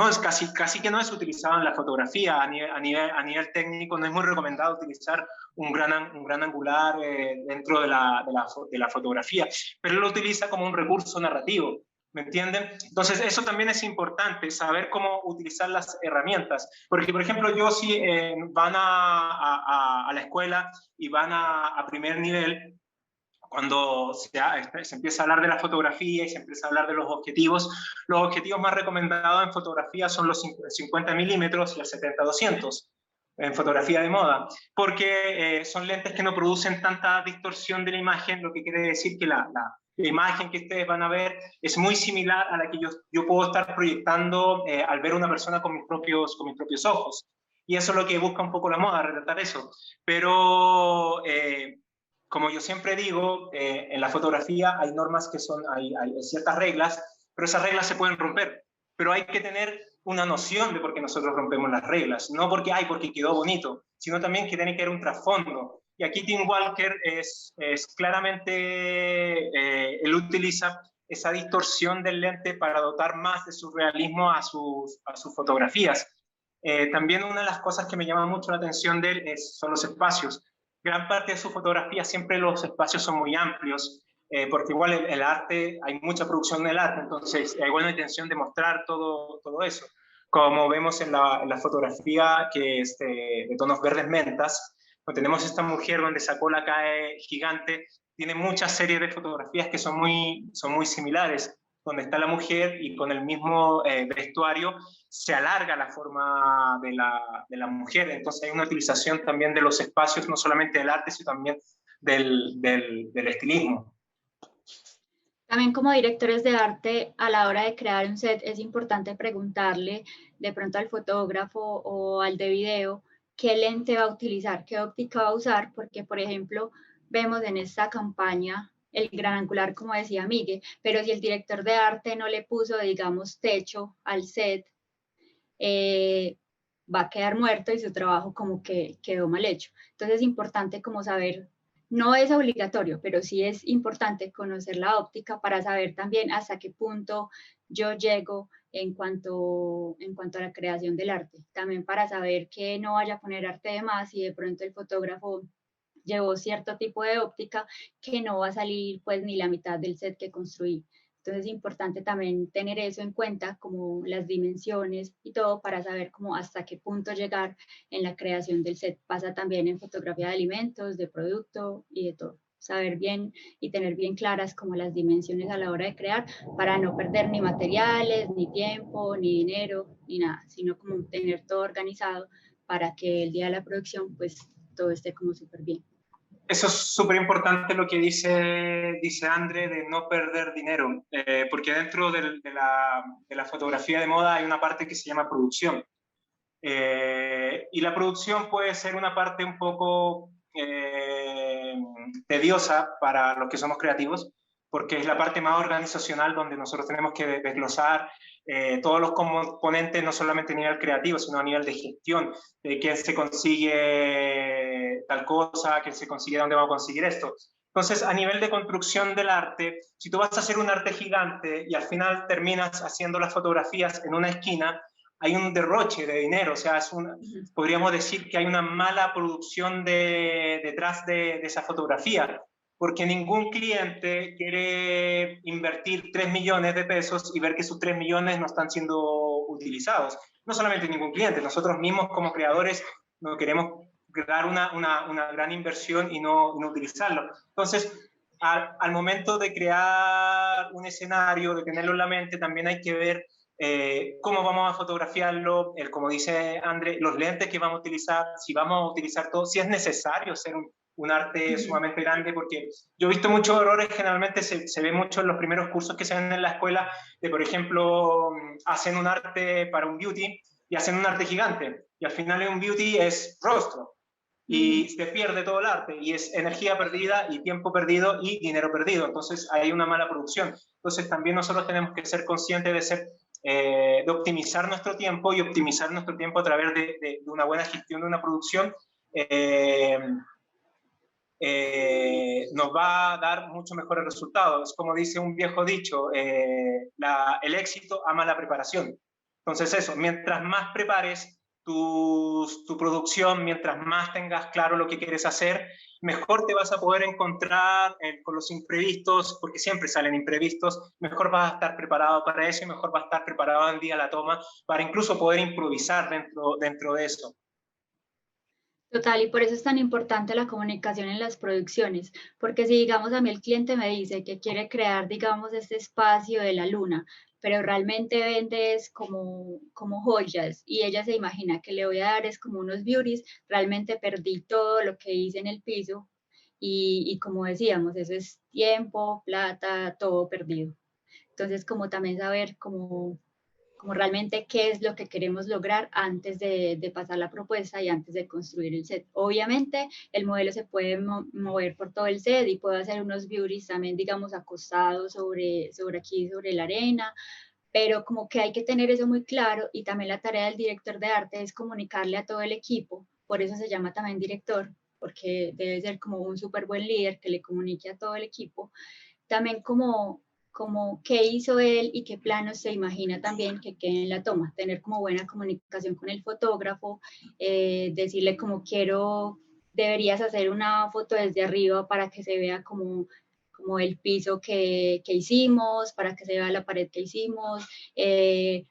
casi que no es utilizado en la fotografía. A nivel técnico no es muy recomendado utilizar un gran angular dentro de la fotografía, pero él lo utiliza como un recurso narrativo, ¿me entienden? Entonces eso también es importante, saber cómo utilizar las herramientas, porque por ejemplo yo si van a la escuela y van a primer nivel, cuando se empieza a hablar de la fotografía y se empieza a hablar de los objetivos más recomendados en fotografía son los 50 milímetros y el 70-200 en fotografía de moda, porque son lentes que no producen tanta distorsión de la imagen, lo que quiere decir que la imagen que ustedes van a ver es muy similar a la que yo puedo estar proyectando al ver a una persona con mis propios ojos. Y eso es lo que busca un poco la moda, retratar eso. Pero como yo siempre digo, en la fotografía hay normas que hay ciertas reglas, pero esas reglas se pueden romper. Pero hay que tener una noción de por qué nosotros rompemos las reglas. No porque quedó bonito, sino también que tiene que haber un trasfondo. Y aquí Tim Walker es claramente, él utiliza esa distorsión del lente para dotar más de su realismo a sus fotografías. También una de las cosas que me llama mucho la atención de él son los espacios. Gran parte de su fotografía siempre los espacios son muy amplios, porque igual el arte, hay mucha producción del arte, entonces hay buena intención de mostrar todo eso. Como vemos en la fotografía que es de tonos verdes mentas, donde tenemos esta mujer donde esa cola cae gigante, tiene muchas series de fotografías que son muy similares, donde está la mujer y con el mismo vestuario se alarga la forma de la mujer. Entonces hay una utilización también de los espacios, no solamente del arte, sino también del estilismo. También como directores de arte, a la hora de crear un set, es importante preguntarle de pronto al fotógrafo o al de video qué lente va a utilizar, qué óptica va a usar, porque por ejemplo, vemos en esta campaña el gran angular, como decía Miguel, pero si el director de arte no le puso, digamos, techo al set, va a quedar muerto y su trabajo como que quedó mal hecho. Entonces es importante como saber, no es obligatorio, pero sí es importante conocer la óptica para saber también hasta qué punto yo llego en cuanto a la creación del arte. También para saber que no vaya a poner arte de más y de pronto el fotógrafo llevó cierto tipo de óptica que no va a salir pues ni la mitad del set que construí. Entonces es importante también tener eso en cuenta, como las dimensiones y todo, para saber cómo hasta qué punto llegar en la creación del set. Pasa también en fotografía de alimentos, de producto y de todo. Saber bien y tener bien claras como las dimensiones a la hora de crear para no perder ni materiales, ni tiempo, ni dinero, ni nada, sino como tener todo organizado para que el día de la producción pues todo esté como súper bien. Eso es súper importante lo que dice André de no perder dinero, porque dentro de la fotografía de moda hay una parte que se llama producción. Y la producción puede ser una parte un poco tediosa para los que somos creativos, porque es la parte más organizacional donde nosotros tenemos que desglosar todos los componentes, no solamente a nivel creativo, sino a nivel de gestión, de qué se consigue tal cosa, qué se consigue, dónde vamos a conseguir esto. Entonces, a nivel de construcción del arte, si tú vas a hacer un arte gigante y al final terminas haciendo las fotografías en una esquina, hay un derroche de dinero, o sea, podríamos decir que hay una mala producción detrás de esa fotografía, porque ningún cliente quiere invertir 3 millones de pesos y ver que sus 3 millones no están siendo utilizados. No solamente ningún cliente, nosotros mismos como creadores no queremos crear una gran inversión y no utilizarlo. Entonces, al momento de crear un escenario, de tenerlo en la mente, también hay que ver cómo vamos a fotografiarlo, como dice André, los lentes que vamos a utilizar, si vamos a utilizar todo, si es necesario hacer un arte sumamente grande, porque yo he visto muchos errores, generalmente se ve mucho en los primeros cursos que se ven en la escuela, de por ejemplo, hacen un arte para un beauty y hacen un arte gigante, y al final un beauty es rostro. y se pierde todo el arte, y es energía perdida y tiempo perdido y dinero perdido. Entonces hay una mala producción. Entonces también nosotros tenemos que ser conscientes de optimizar nuestro tiempo, y optimizar nuestro tiempo a través de una buena gestión de una producción nos va a dar mucho mejores resultados. Es como dice un viejo dicho, el éxito ama la preparación. Entonces eso, mientras más prepares tu producción, mientras más tengas claro lo que quieres hacer, mejor te vas a poder encontrar con los imprevistos, porque siempre salen imprevistos, mejor vas a estar preparado para eso, y mejor vas a estar preparado en día a la toma para incluso poder improvisar dentro de eso. Total, y por eso es tan importante la comunicación en las producciones, porque si, digamos, a mí el cliente me dice que quiere crear, digamos, este espacio de la luna, pero realmente vende es como joyas, y ella se imagina que le voy a dar es como unos beauties, realmente perdí todo lo que hice en el piso, y como decíamos, eso es tiempo, plata, todo perdido. Entonces, como también saber como realmente qué es lo que queremos lograr antes de pasar la propuesta y antes de construir el set. Obviamente el modelo se puede mover por todo el set y puede hacer unos beauties también, digamos, acostados sobre aquí, sobre la arena, pero como que hay que tener eso muy claro, y también la tarea del director de arte es comunicarle a todo el equipo, por eso se llama también director, porque debe ser como un súper buen líder que le comunique a todo el equipo. También como qué hizo él y qué planos se imagina también que queden en la toma, tener como buena comunicación con el fotógrafo, decirle como deberías hacer una foto desde arriba para que se vea como el piso que hicimos, para que se vea la pared que hicimos,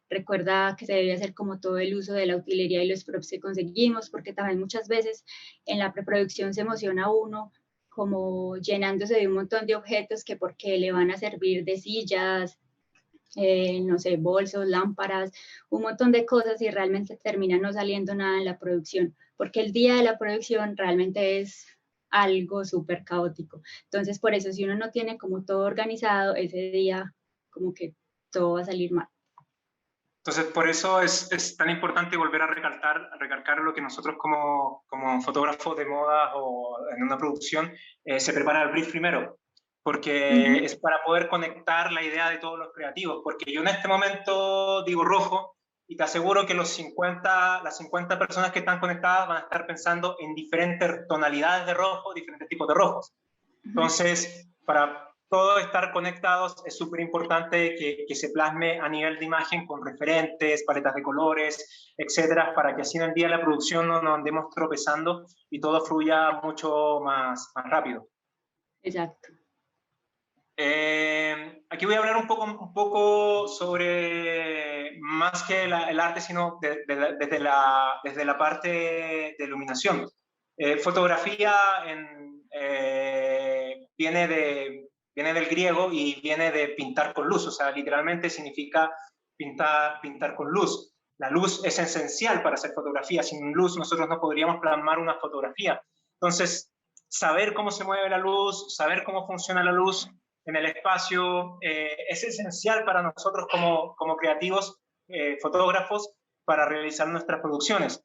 recuerda que se debe hacer como todo el uso de la utilería y los props que conseguimos, porque también muchas veces en la preproducción se emociona uno como llenándose de un montón de objetos que porque le van a servir de sillas, no sé, bolsos, lámparas, un montón de cosas, y realmente termina no saliendo nada en la producción, porque el día de la producción realmente es algo súper caótico. Entonces, por eso, si uno no tiene como todo organizado, ese día como que todo va a salir mal. Entonces, por eso es tan importante volver a recalcar lo que nosotros como fotógrafos de moda o en una producción se prepara el brief primero, porque es para poder conectar la idea de todos los creativos, porque yo en este momento digo rojo y te aseguro que las 50 personas que están conectadas van a estar pensando en diferentes tonalidades de rojo, diferentes tipos de rojos. Entonces, para todos estar conectados es súper importante que se plasme a nivel de imagen con referentes, paletas de colores, etcétera, para que así en el día de la producción no nos andemos tropezando y todo fluya mucho más rápido. Exacto. Aquí voy a hablar un poco sobre más que el arte, sino desde la parte de iluminación. Fotografía viene del griego y viene de pintar con luz, o sea, literalmente significa pintar con luz. La luz es esencial para hacer fotografía. Sin luz nosotros no podríamos plasmar una fotografía. Entonces, saber cómo se mueve la luz, saber cómo funciona la luz en el espacio, es esencial para nosotros como creativos, fotógrafos, para realizar nuestras producciones.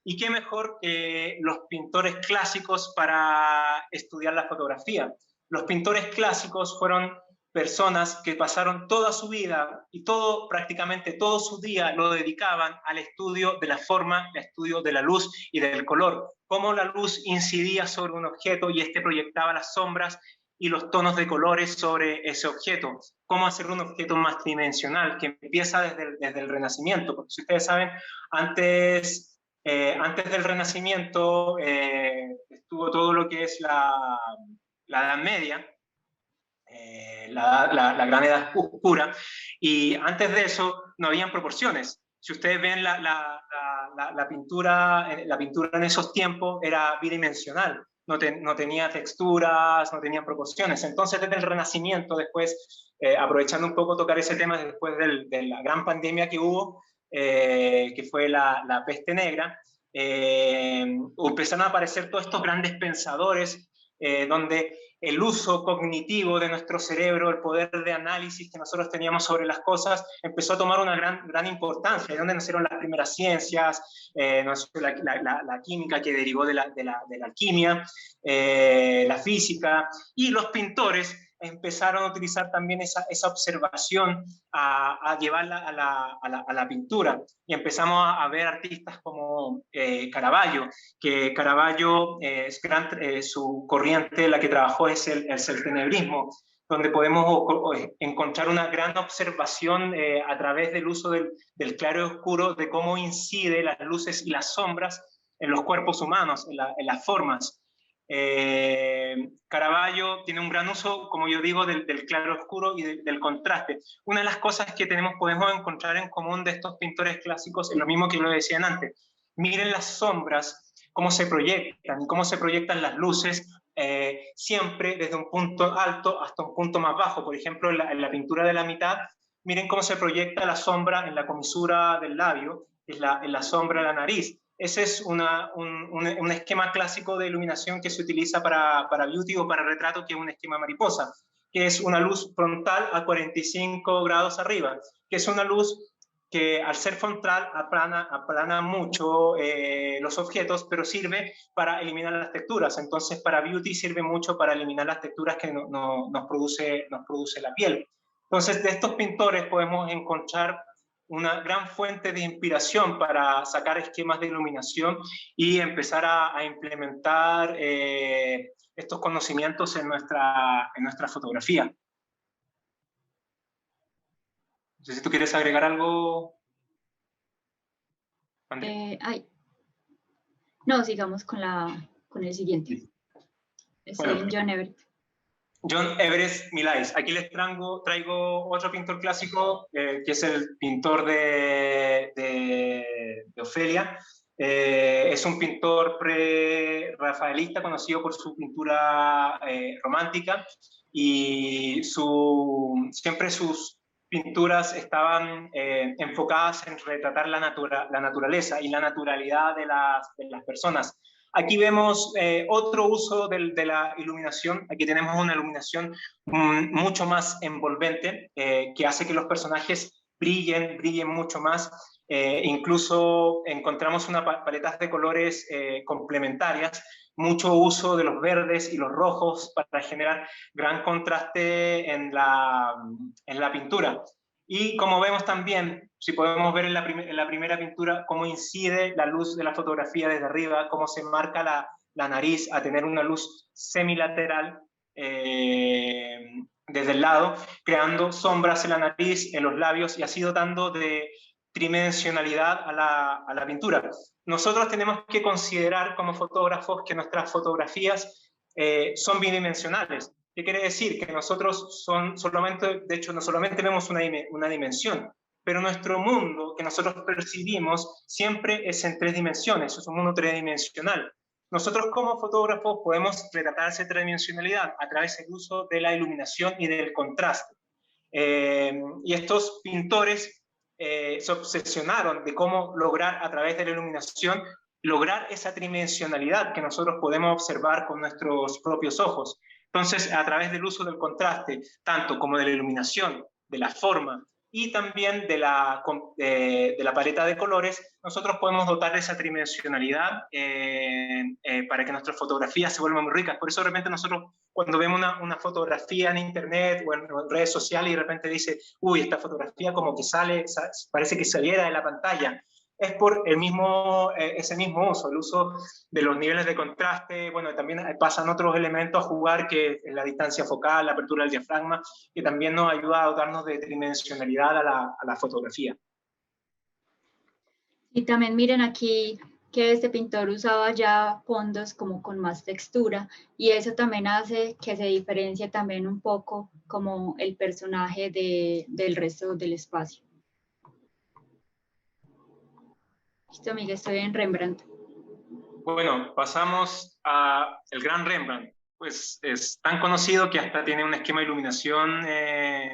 Y qué mejor que los pintores clásicos para estudiar la fotografía. Los pintores clásicos fueron personas que pasaron toda su vida y prácticamente todo su día lo dedicaban al estudio de la forma, al estudio de la luz y del color, cómo la luz incidía sobre un objeto y este proyectaba las sombras y los tonos de colores sobre ese objeto, cómo hacer un objeto más tridimensional, que empieza desde el Renacimiento, porque si ustedes saben, antes del Renacimiento estuvo todo lo que es la Edad Media, la Gran Edad Oscura, y antes de eso no habían proporciones. Si ustedes ven la pintura en esos tiempos era bidimensional, no tenía texturas, no tenía proporciones. Entonces desde el Renacimiento, después, aprovechando un poco tocar ese tema después de la gran pandemia que hubo, que fue la peste negra, empezaron a aparecer todos estos grandes pensadores donde el uso cognitivo de nuestro cerebro, el poder de análisis que nosotros teníamos sobre las cosas, empezó a tomar una gran importancia, de donde nacieron las primeras ciencias, la química que derivó de la alquimia, la física, y los pintores empezaron a utilizar también esa observación a llevarla a la pintura. Y empezamos a ver artistas como Caravaggio, que Caravaggio, su corriente, la que trabajó es el seltenebrismo, donde podemos encontrar una gran observación a través del uso del claro y oscuro, de cómo incide las luces y las sombras en los cuerpos humanos, en las formas. Caravaggio tiene un gran uso, como yo digo, del claro oscuro y del contraste. Una de las cosas que podemos encontrar en común de estos pintores clásicos es lo mismo que lo decían antes. Miren las sombras, cómo se proyectan y cómo se proyectan las luces, siempre desde un punto alto hasta un punto más bajo. Por ejemplo, en la pintura de la mitad, miren cómo se proyecta la sombra en la comisura del labio, en la sombra de la nariz. Ese es un esquema clásico de iluminación que se utiliza para beauty o para retrato, que es un esquema mariposa, que es una luz frontal a 45 grados arriba, que es una luz que al ser frontal aplana mucho los objetos, pero sirve para eliminar las texturas. Entonces, para beauty sirve mucho para eliminar las texturas que nos produce la piel. Entonces, de estos pintores podemos encontrar una gran fuente de inspiración para sacar esquemas de iluminación y empezar a implementar estos conocimientos en nuestra fotografía. No sé si tú quieres agregar algo, André. No, sigamos con el siguiente. Estoy en John Everett. John Everett Millais. Aquí les traigo otro pintor clásico, que es el pintor de Ofelia. Es un pintor pre-rafaelista, conocido por su pintura romántica, y siempre sus pinturas estaban enfocadas en retratar la naturaleza y la naturalidad de las personas. Aquí vemos otro uso de la iluminación. Aquí tenemos una iluminación mucho más envolvente, que hace que los personajes brillen mucho más. Incluso encontramos unas paletas de colores complementarias, mucho uso de los verdes y los rojos para generar gran contraste en la pintura. Y como vemos también, si podemos ver en la primera pintura, cómo incide la luz de la fotografía desde arriba, cómo se marca la nariz a tener una luz semilateral desde el lado, creando sombras en la nariz, en los labios, y así dotando de tridimensionalidad a la pintura. Nosotros tenemos que considerar como fotógrafos que nuestras fotografías son bidimensionales. ¿Qué quiere decir? Que nosotros de hecho, no solamente vemos una dimensión, pero nuestro mundo que nosotros percibimos siempre es en 3 dimensiones, es un mundo tridimensional. Nosotros como fotógrafos podemos retratar esa tridimensionalidad a través del uso de la iluminación y del contraste. Y estos pintores se obsesionaron de cómo lograr a través de la iluminación, lograr esa tridimensionalidad que nosotros podemos observar con nuestros propios ojos. Entonces, a través del uso del contraste, tanto como de la iluminación, de la forma y también de la paleta de colores, nosotros podemos dotar de esa tridimensionalidad para que nuestras fotografías se vuelvan muy ricas. Por eso de repente nosotros, cuando vemos una fotografía en internet o en redes sociales y de repente dice, uy, esta fotografía como que parece que saliera de la pantalla, es por ese mismo uso, el uso de los niveles de contraste. Bueno, también pasan otros elementos a jugar, que es la distancia focal, la apertura del diafragma, que también nos ayuda a dotarnos de tridimensionalidad a la fotografía. Y también miren aquí que este pintor usaba ya fondos como con más textura, y eso también hace que se diferencie también un poco como el personaje del resto del espacio. Listo, Miguel, estoy en Rembrandt. Bueno, pasamos al gran Rembrandt. Pues es tan conocido que hasta tiene un esquema de iluminación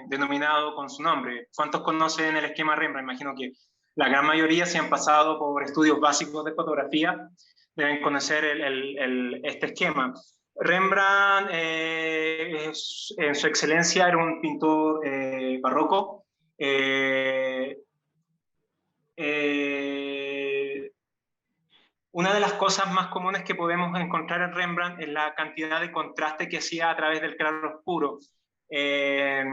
denominado con su nombre. ¿Cuántos conocen el esquema Rembrandt? Imagino que la gran mayoría, si han pasado por estudios básicos de fotografía, deben conocer este esquema. Rembrandt en su excelencia era un pintor barroco. Una de las cosas más comunes que podemos encontrar en Rembrandt es la cantidad de contraste que hacía a través del claro oscuro. Es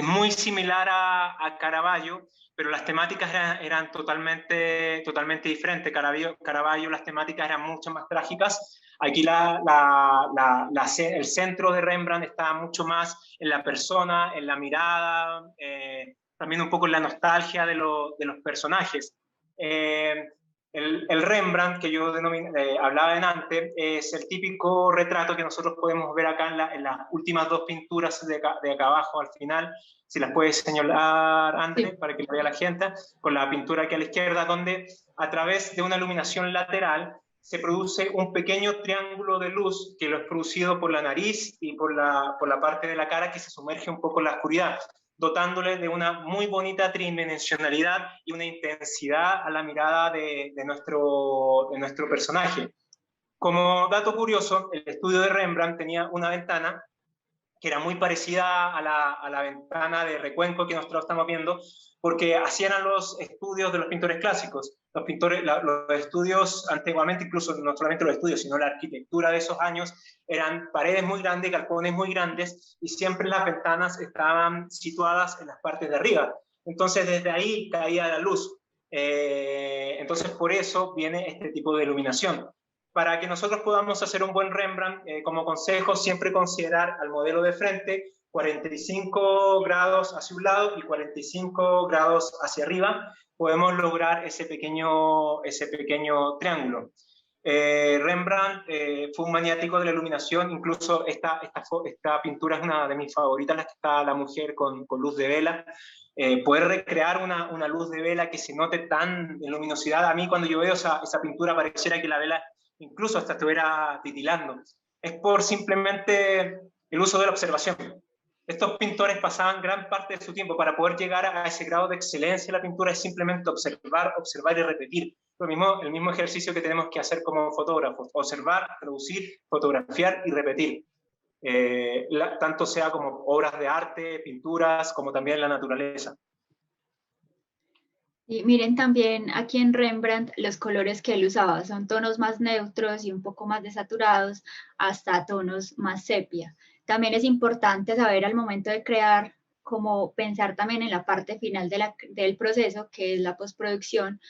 muy similar a Caravaggio, pero las temáticas eran totalmente diferentes. Caravaggio, las temáticas eran mucho más trágicas. Aquí el centro de Rembrandt está mucho más en la persona, en la mirada, también un poco en la nostalgia de los personajes. El Rembrandt que yo hablaba antes es el típico retrato que nosotros podemos ver acá en las últimas dos pinturas de acá abajo al final, si las puedes señalar, André, Sí. para que lo vea la gente, con la pintura aquí a la izquierda, donde a través de una iluminación lateral se produce un pequeño triángulo de luz que lo es producido por la nariz y por la parte de la cara que se sumerge un poco en la oscuridad, dotándole de una muy bonita tridimensionalidad y una intensidad a la mirada de nuestro personaje. Como dato curioso, el estudio de Rembrandt tenía una ventana que era muy parecida a la ventana de Recuenco que nosotros estamos viendo, porque así eran los estudios de los pintores clásicos. Los estudios antiguamente, incluso no solamente los estudios, sino la arquitectura de esos años, eran paredes muy grandes, galpones muy grandes, y siempre las ventanas estaban situadas en las partes de arriba. Entonces desde ahí caía la luz. Entonces por eso viene este tipo de iluminación. Para que nosotros podamos hacer un buen Rembrandt, como consejo, siempre considerar al modelo de frente 45 grados hacia un lado y 45 grados hacia arriba. Podemos lograr ese pequeño triángulo. Rembrandt fue un maniático de la iluminación, incluso esta pintura es una de mis favoritas, la que está la mujer con luz de vela. Poder recrear una luz de vela que se note tan en luminosidad, a mí cuando yo veo esa pintura pareciera que la vela incluso hasta estuviera titilando. Es por simplemente el uso de la observación. Estos pintores pasaban gran parte de su tiempo para poder llegar a ese grado de excelencia en la pintura, es simplemente observar, observar y repetir. El mismo ejercicio que tenemos que hacer como fotógrafos, observar, producir, fotografiar y repetir. Tanto sea como obras de arte, pinturas, como también la naturaleza. Y miren también aquí en Rembrandt los colores que él usaba, son tonos más neutros y un poco más desaturados hasta tonos más sepia. También es importante saber al momento de crear, como pensar también en la parte final del proceso, que es la postproducción,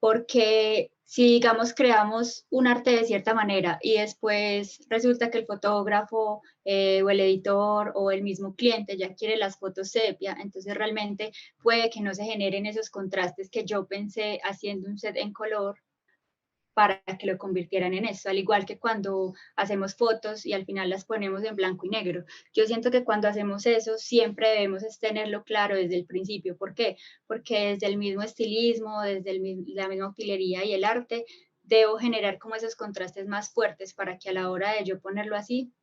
porque si, digamos, creamos un arte de cierta manera y después resulta que el fotógrafo o el editor o el mismo cliente ya quiere las fotos sepia, entonces realmente puede que no se generen esos contrastes que yo pensé haciendo un set en color para que lo convirtieran en eso, al igual que cuando hacemos fotos y al final las ponemos en blanco y negro. Yo siento que cuando hacemos eso siempre debemos tenerlo claro desde el principio. ¿Por qué? Porque desde el mismo estilismo, desde la misma utilería y el arte, debo generar como esos contrastes más fuertes para que a la hora de yo ponerlo así,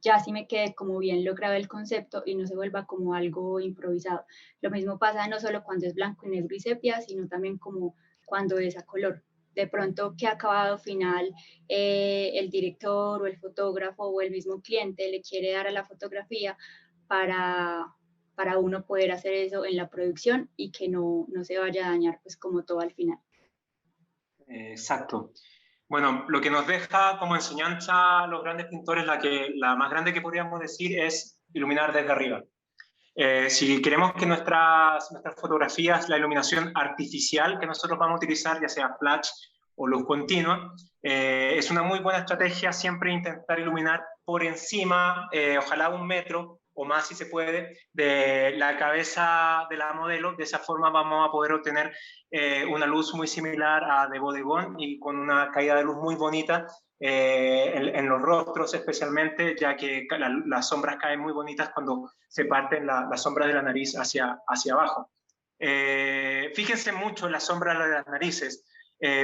ya sí me quede como bien logrado el concepto y no se vuelva como algo improvisado. Lo mismo pasa no solo cuando es blanco y negro y sepia, sino también como cuando es a color. De pronto, qué acabado final el director o el fotógrafo o el mismo cliente le quiere dar a la fotografía para uno poder hacer eso en la producción y que no se vaya a dañar pues como todo al final. Exacto. Bueno, lo que nos deja como enseñanza a los grandes pintores, la más grande que podríamos decir es iluminar desde arriba. Si queremos que nuestras fotografías, la iluminación artificial que nosotros vamos a utilizar, ya sea flash o luz continua, es una muy buena estrategia siempre intentar iluminar por encima, ojalá 1 metro o más si se puede, de la cabeza de la modelo. De esa forma vamos a poder obtener una luz muy similar a de bodegón y con una caída de luz muy bonita en los rostros especialmente, ya que las sombras caen muy bonitas cuando se parten las sombras de la nariz hacia abajo. Fíjense mucho en las sombras de las narices.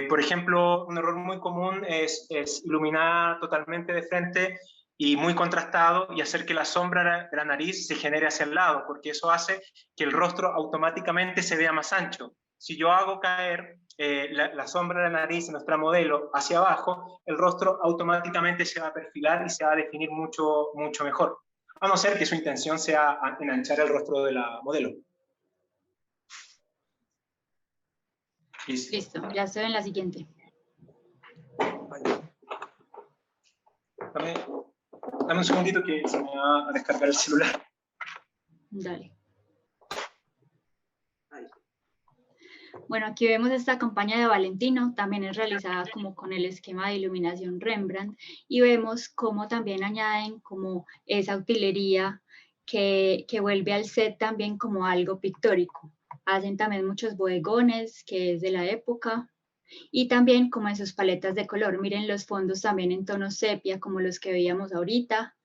Por ejemplo, un error muy común es iluminar totalmente de frente y muy contrastado y hacer que la sombra de la nariz se genere hacia el lado, porque eso hace que el rostro automáticamente se vea más ancho. si yo hago caer la sombra de la nariz de nuestra modelo hacia abajo, el rostro automáticamente se va a perfilar y se va a definir mucho, mucho mejor, a no ser que su intención sea enanchar el rostro de la modelo. Listo, ya estoy en la siguiente. Dame un segundito que se me va a descargar el celular. Dale. Bueno, aquí vemos esta campaña de Valentino, también es realizada como con el esquema de iluminación Rembrandt, y vemos cómo también añaden como esa utilería que vuelve al set también como algo pictórico. Hacen también muchos bodegones, que es de la época, y también como en sus paletas de color. Miren los fondos también en tonos sepia, como los que veíamos ahorita.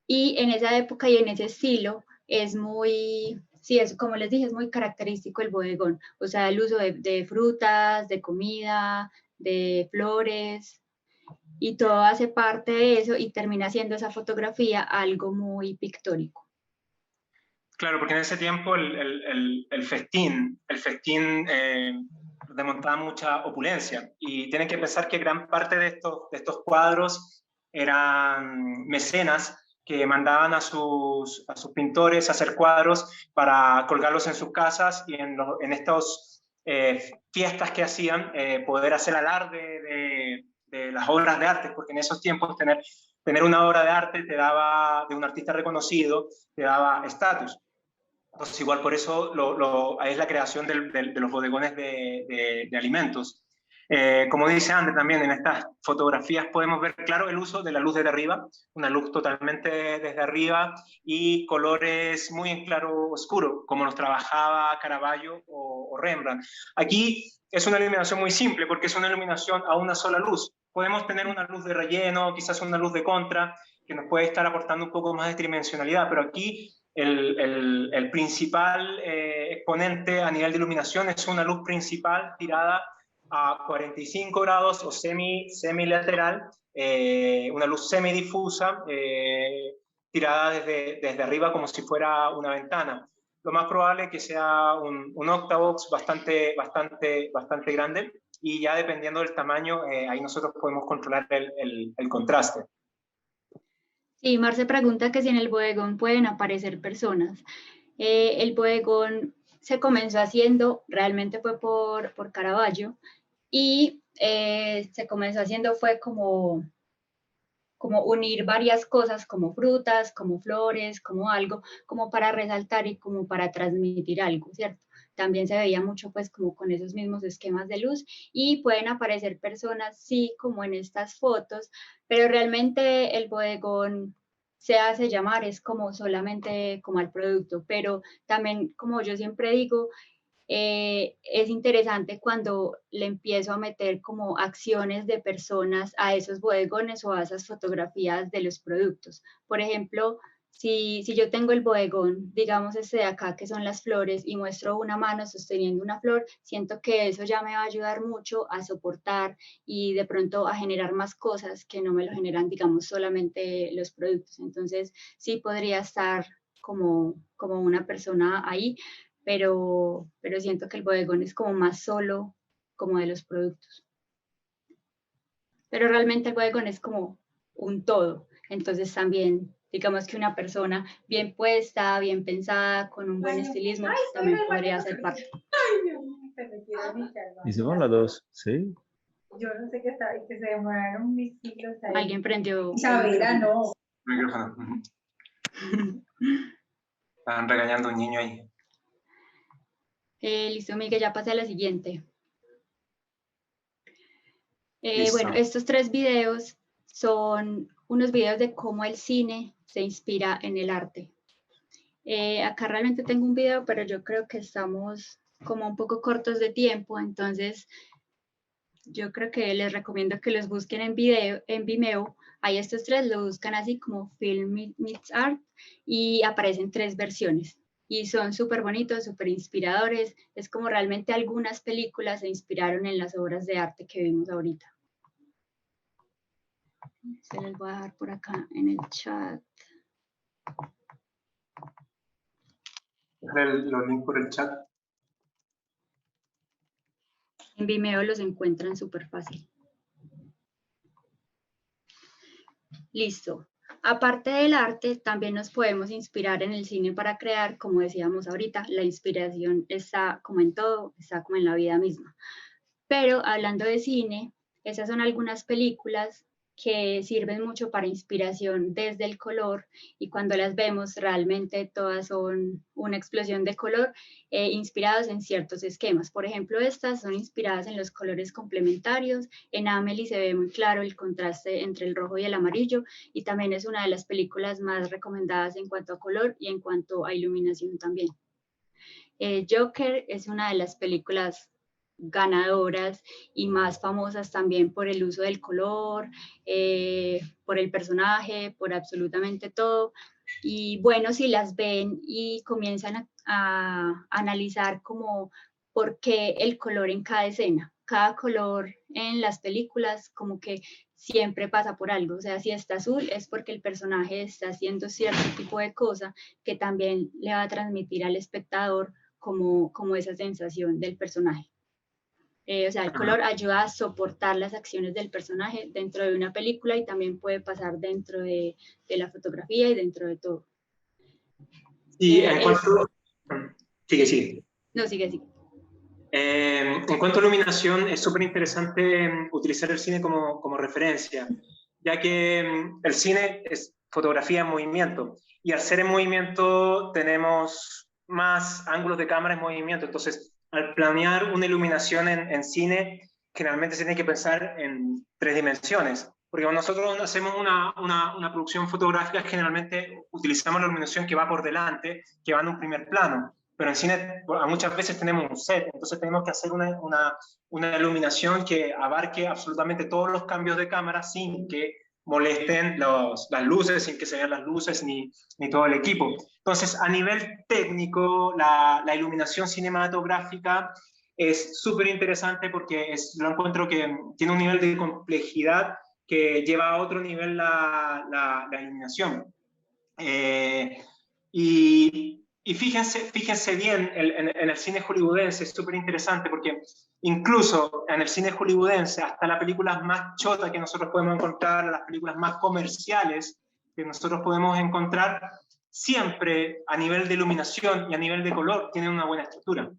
Y en esa época y en ese estilo es muy, sí, es, como les dije, es muy característico el bodegón. O sea, el uso de frutas, de comida, de flores, y todo hace parte de eso y termina siendo esa fotografía algo muy pictórico. Claro, porque en ese tiempo el festín demostraba mucha opulencia, y tienen que pensar que gran parte de estos cuadros eran mecenas que mandaban a sus pintores a hacer cuadros para colgarlos en sus casas, y en estas fiestas que hacían, poder hacer alarde de las obras de arte, porque en esos tiempos tener una obra de arte te daba, de un artista reconocido, te daba estatus. Entonces, igual por eso es la creación de los bodegones de alimentos. Como dice André, también en estas fotografías podemos ver claro el uso de la luz desde arriba, una luz totalmente desde arriba y colores muy en claro oscuro, como los trabajaba Caravaggio o Rembrandt. Aquí es una iluminación muy simple, porque es una iluminación a una sola luz. Podemos tener una luz de relleno, quizás una luz de contra, que nos puede estar aportando un poco más de tridimensionalidad, pero aquí el principal exponente a nivel de iluminación es una luz principal tirada a 45 grados o semilateral, una luz semidifusa, tirada desde arriba como si fuera una ventana. Lo más probable es que sea un octavox bastante grande, y ya dependiendo del tamaño, ahí nosotros podemos controlar el contraste. Sí, Marce pregunta que si en el bodegón pueden aparecer personas. El bodegón se comenzó haciendo, realmente fue por Caravaggio, y se comenzó haciendo fue como unir varias cosas, como frutas, como flores, como algo, como para resaltar y como para transmitir algo, ¿cierto? También se veía mucho pues como con esos mismos esquemas de luz, y pueden aparecer personas, sí, como en estas fotos, pero realmente el bodegón se hace llamar, es como solamente como al producto, pero también, como yo siempre digo, es interesante cuando le empiezo a meter como acciones de personas a esos bodegones o a esas fotografías de los productos. Por ejemplo, si yo tengo el bodegón, digamos este de acá, que son las flores, y muestro una mano sosteniendo una flor, siento que eso ya me va a ayudar mucho a soportar y de pronto a generar más cosas que no me lo generan, digamos, solamente los productos. Entonces, sí podría estar como una persona ahí, pero siento que el bodegón es como más solo como de los productos. Pero realmente el bodegón es como un todo, entonces también digamos que una persona bien puesta, bien pensada, con un buen estilismo, también podría ser parte. Hicimos las dos, ¿sí? Yo no sé qué está, que se demoraron mis siglos ahí. Alguien prendió. Isabela, no. Micrófono. Estaban regañando a un niño ahí. Listo, Miguel, ya pasé a la siguiente. Listo. Bueno, estos 3 videos son unos videos de cómo el cine se inspira en el arte. Acá realmente tengo un video, pero yo creo que estamos como un poco cortos de tiempo, entonces yo creo que les recomiendo que los busquen en Vimeo. Hay estos 3, lo buscan así como Film Meets Art, y aparecen 3 versiones. Y son súper bonitos, súper inspiradores. Es como realmente algunas películas se inspiraron en las obras de arte que vimos ahorita. Se les voy a dejar por acá en el chat. Los links por el chat. En Vimeo los encuentran súper fácil. Listo. Aparte del arte, también nos podemos inspirar en el cine para crear, como decíamos ahorita, la inspiración está como en todo, está como en la vida misma. Pero hablando de cine, esas son algunas películas que sirven mucho para inspiración desde el color, y cuando las vemos realmente todas son una explosión de color, inspirados en ciertos esquemas. Por ejemplo, estas son inspiradas en los colores complementarios. En Amélie se ve muy claro el contraste entre el rojo y el amarillo, y también es una de las películas más recomendadas en cuanto a color y en cuanto a iluminación también. Joker es una de las películas ganadoras y más famosas también por el uso del color, por el personaje, por absolutamente todo. Y bueno, si las ven y comienzan a analizar como por qué el color en cada escena, cada color en las películas como que siempre pasa por algo. O sea, si está azul es porque el personaje está haciendo cierto tipo de cosa que también le va a transmitir al espectador como esa sensación del personaje. O sea, el color ayuda a soportar las acciones del personaje dentro de una película y también puede pasar dentro de la fotografía y dentro de todo. Y en cuanto... Sigue. No, sigue. En cuanto a iluminación, es súper interesante utilizar el cine como referencia, ya que el cine es fotografía en movimiento, y al ser en movimiento tenemos más ángulos de cámara en movimiento. Entonces, al planear una iluminación en cine, generalmente se tiene que pensar en 3 dimensiones, porque cuando nosotros hacemos una producción fotográfica, generalmente utilizamos la iluminación que va por delante, que va en un primer plano. Pero en cine muchas veces tenemos un set, entonces tenemos que hacer una iluminación que abarque absolutamente todos los cambios de cámara sin que molesten las luces, sin que se vean las luces ni todo el equipo. Entonces, a nivel técnico, la iluminación cinematográfica es súper interesante porque lo encuentro que tiene un nivel de complejidad que lleva a otro nivel la iluminación. Y fíjense bien, en el cine hollywoodense es súper interesante porque incluso en el cine hollywoodense, hasta las películas más chotas que nosotros podemos encontrar, las películas más comerciales que nosotros podemos encontrar, siempre a nivel de iluminación y a nivel de color tienen una buena estructura.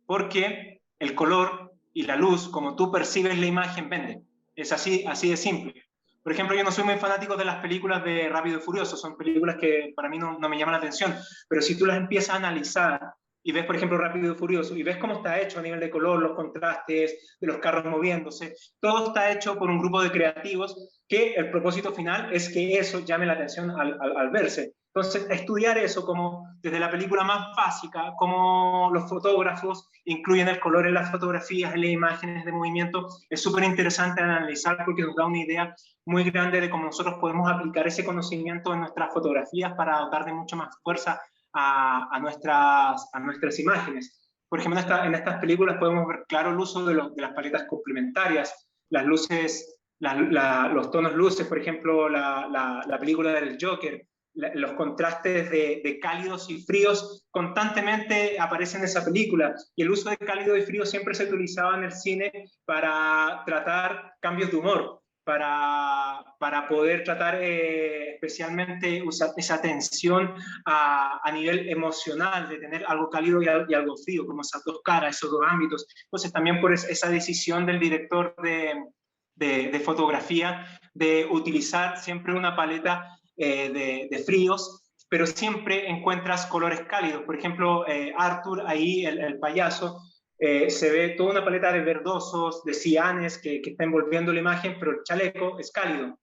Porque el color y la luz, como tú percibes la imagen, vende. Es así de simple. Por ejemplo, yo no soy muy fanático de las películas de Rápido y Furioso, son películas que para mí no me llaman la atención, pero si tú las empiezas a analizar y ves, por ejemplo, Rápido y Furioso, y ves cómo está hecho a nivel de color, los contrastes de los carros moviéndose, todo está hecho por un grupo de creativos que el propósito final es que eso llame la atención al verse. Entonces, estudiar eso como desde la película más básica, como los fotógrafos incluyen el color en las fotografías, en las imágenes de movimiento, es súper interesante analizar porque nos da una idea muy grande de cómo nosotros podemos aplicar ese conocimiento en nuestras fotografías para dotar de mucha más fuerza a nuestras imágenes. Por ejemplo, en estas películas podemos ver claro el uso de las paletas complementarias, las luces, los tonos luces, por ejemplo, la película del Joker, los contrastes de cálidos y fríos constantemente aparecen en esa película, y el uso de cálido y frío siempre se utilizaba en el cine para tratar cambios de humor, para poder tratar especialmente usar esa tensión a nivel emocional, de tener algo cálido y algo frío, como esas dos caras, esos dos ámbitos. Entonces también por esa decisión del director de fotografía de utilizar siempre una paleta de fríos, pero siempre encuentras colores cálidos. Por ejemplo, Arthur, ahí el payaso, se ve toda una paleta de verdosos, de cianes que está envolviendo la imagen, pero el chaleco es cálido,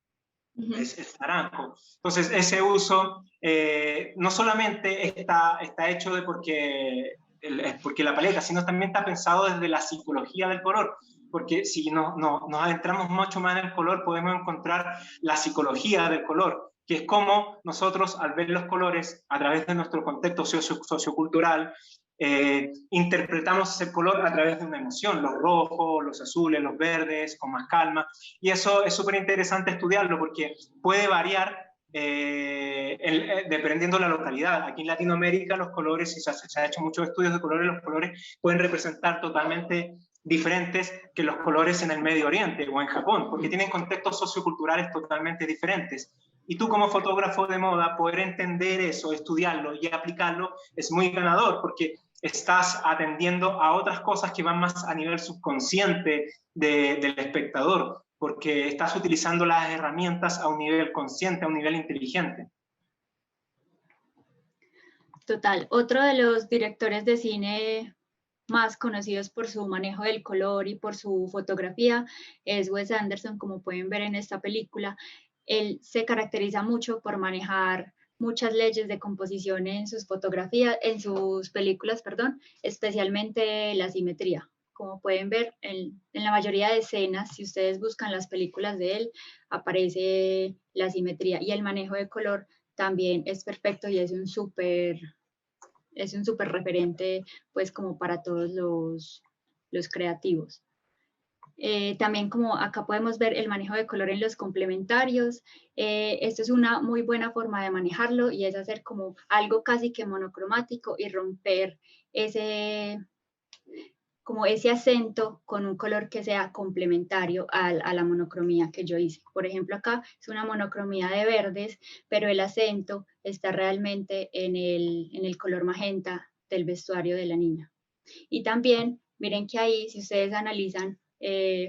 es naranjo. Entonces, ese uso no solamente está hecho porque la paleta, sino también está pensado desde la psicología del color, porque si nos adentramos mucho más en el color, podemos encontrar la psicología del color, que es como nosotros, al ver los colores a través de nuestro contexto sociocultural, interpretamos ese color a través de una emoción, los rojos, los azules, los verdes, con más calma, y eso es súper interesante estudiarlo porque puede variar dependiendo de la localidad. Aquí en Latinoamérica los colores, se ha hecho muchos estudios de colores, los colores pueden representar totalmente diferentes que los colores en el Medio Oriente o en Japón, porque tienen contextos socioculturales totalmente diferentes. Y tú como fotógrafo de moda, poder entender eso, estudiarlo y aplicarlo es muy ganador, porque estás atendiendo a otras cosas que van más a nivel subconsciente del espectador, porque estás utilizando las herramientas a un nivel consciente, a un nivel inteligente. Total. Otro de los directores de cine más conocidos por su manejo del color y por su fotografía es Wes Anderson, como pueden ver en esta película. Él se caracteriza mucho por manejar muchas leyes de composición en sus fotografías, en sus películas, perdón, especialmente la simetría. Como pueden ver, en la mayoría de escenas, si ustedes buscan las películas de él, aparece la simetría y el manejo de color también es perfecto y es un súper referente, pues, como para todos los creativos. También como acá podemos ver el manejo de color en los complementarios, esto es una muy buena forma de manejarlo y es hacer como algo casi que monocromático y romper como ese acento con un color que sea complementario a la monocromía que yo hice. Por ejemplo, acá es una monocromía de verdes, pero el acento está realmente en el color magenta del vestuario de la niña. Y también, miren que ahí, si ustedes analizan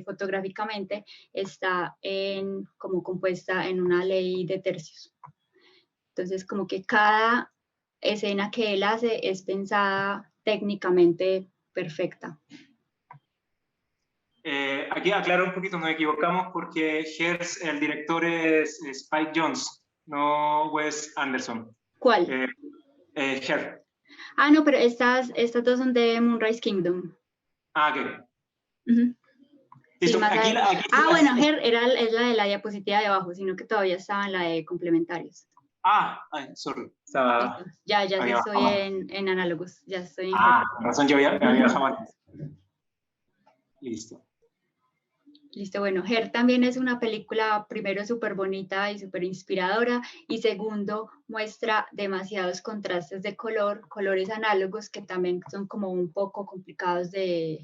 fotográficamente, está como compuesta en una ley de tercios. Entonces, como que cada escena que él hace es pensada técnicamente perfecta. Aquí aclaro un poquito, nos equivocamos porque Hearst, el director es Spike Jonze, no Wes Anderson. ¿Cuál? Hearst. Ah, no, pero estas dos son de Moonrise Kingdom. Ah, ok. Sí, bueno, Hearst es la de la diapositiva de abajo, sino que todavía estaba en la de complementarios. Sorry. Ya estoy en análogos, ya estoy en razón, yo había bajado antes. Listo. Listo, bueno, Her también es una película, primero, súper bonita y súper inspiradora, y segundo, muestra demasiados contrastes de colores análogos que también son como un poco complicados de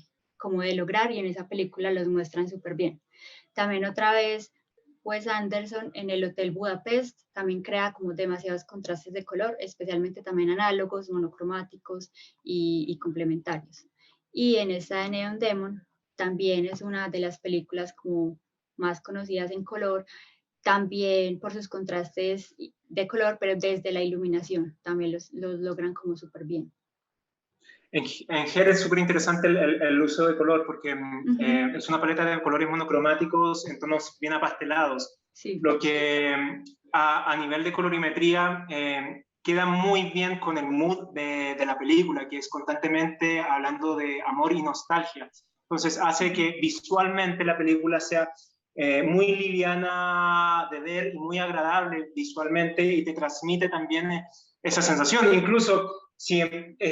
lograr, y en esa película los muestran súper bien. También otra vez, Wes Anderson en el Hotel Budapest también crea como demasiados contrastes de color, especialmente también análogos, monocromáticos y complementarios. Y en esta de Neon Demon también es una de las películas como más conocidas en color, también por sus contrastes de color, pero desde la iluminación también los logran como súper bien. En Her es súper interesante el uso de color porque es una paleta de colores monocromáticos en tonos bien apastelados, sí. Lo que a nivel de colorimetría queda muy bien con el mood de la película, que es constantemente hablando de amor y nostalgia. Entonces hace que visualmente la película sea muy liviana de ver y muy agradable visualmente, y te transmite también esa sensación. Incluso si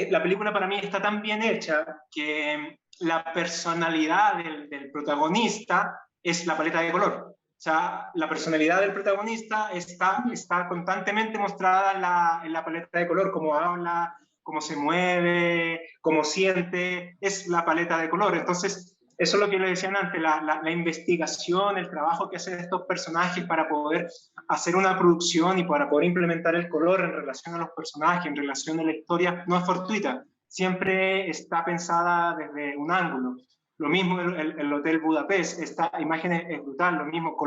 la película para mí está tan bien hecha que la personalidad del protagonista es la paleta de color. O sea, la personalidad del protagonista está constantemente mostrada en la paleta de color, cómo habla, cómo se mueve, cómo siente, es la paleta de color. Entonces, eso es lo que le decían antes, la investigación, el trabajo que hacen estos personajes para poder hacer una producción y para poder implementar el color en relación a los personajes, en relación a la historia, no es fortuita, siempre está pensada desde un ángulo. Lo mismo el Hotel Budapest, esta imagen es brutal, lo mismo,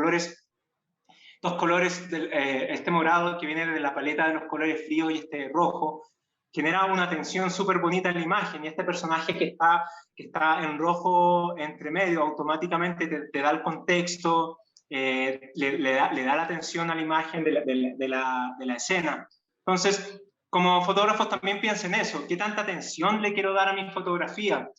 dos colores, este morado que viene de la paleta de los colores fríos y este rojo, genera una tensión súper bonita en la imagen, y este personaje que está en rojo entre medio automáticamente te da el contexto, le da la atención a la imagen de la escena. Entonces, como fotógrafos también piensen eso, ¿qué tanta atención le quiero dar a mi fotografía?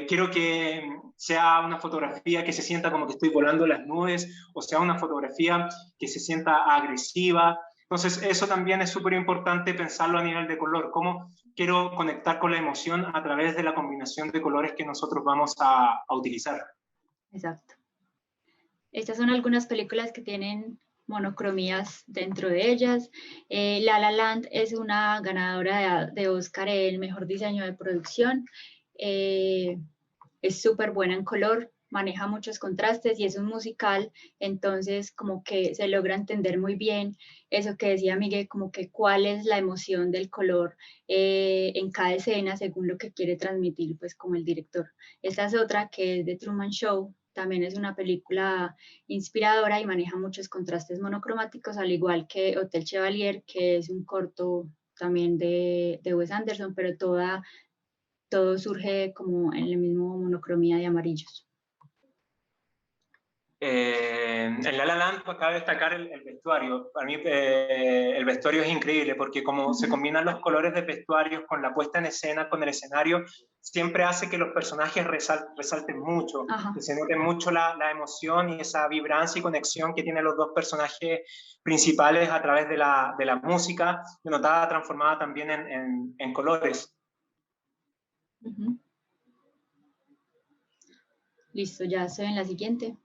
Quiero que sea una fotografía que se sienta como que estoy volando las nubes, o sea una fotografía que se sienta agresiva. Entonces, eso también es súper importante pensarlo a nivel de color, cómo quiero conectar con la emoción a través de la combinación de colores que nosotros vamos a utilizar. Exacto. Estas son algunas películas que tienen monocromías dentro de ellas. La La Land es una ganadora de Oscar en el mejor diseño de producción. es súper buena en color, maneja muchos contrastes y es un musical, entonces como que se logra entender muy bien eso que decía Miguel, como que cuál es la emoción del color en cada escena según lo que quiere transmitir pues como el director. Esta es otra que es The Truman Show, también es una película inspiradora y maneja muchos contrastes monocromáticos, al igual que Hotel Chevalier, que es un corto también de Wes Anderson, pero todo surge como en la misma monocromía de amarillos. En La La Land cabe destacar el vestuario. Para mí el vestuario es increíble porque como se combinan los colores de vestuarios con la puesta en escena, con el escenario, siempre hace que los personajes resalten mucho, Ajá. que se note mucho la emoción y esa vibrancia y conexión que tienen los dos personajes principales a través de la música, notada transformada también en colores. Uh-huh. Listo, ya estoy en la siguiente.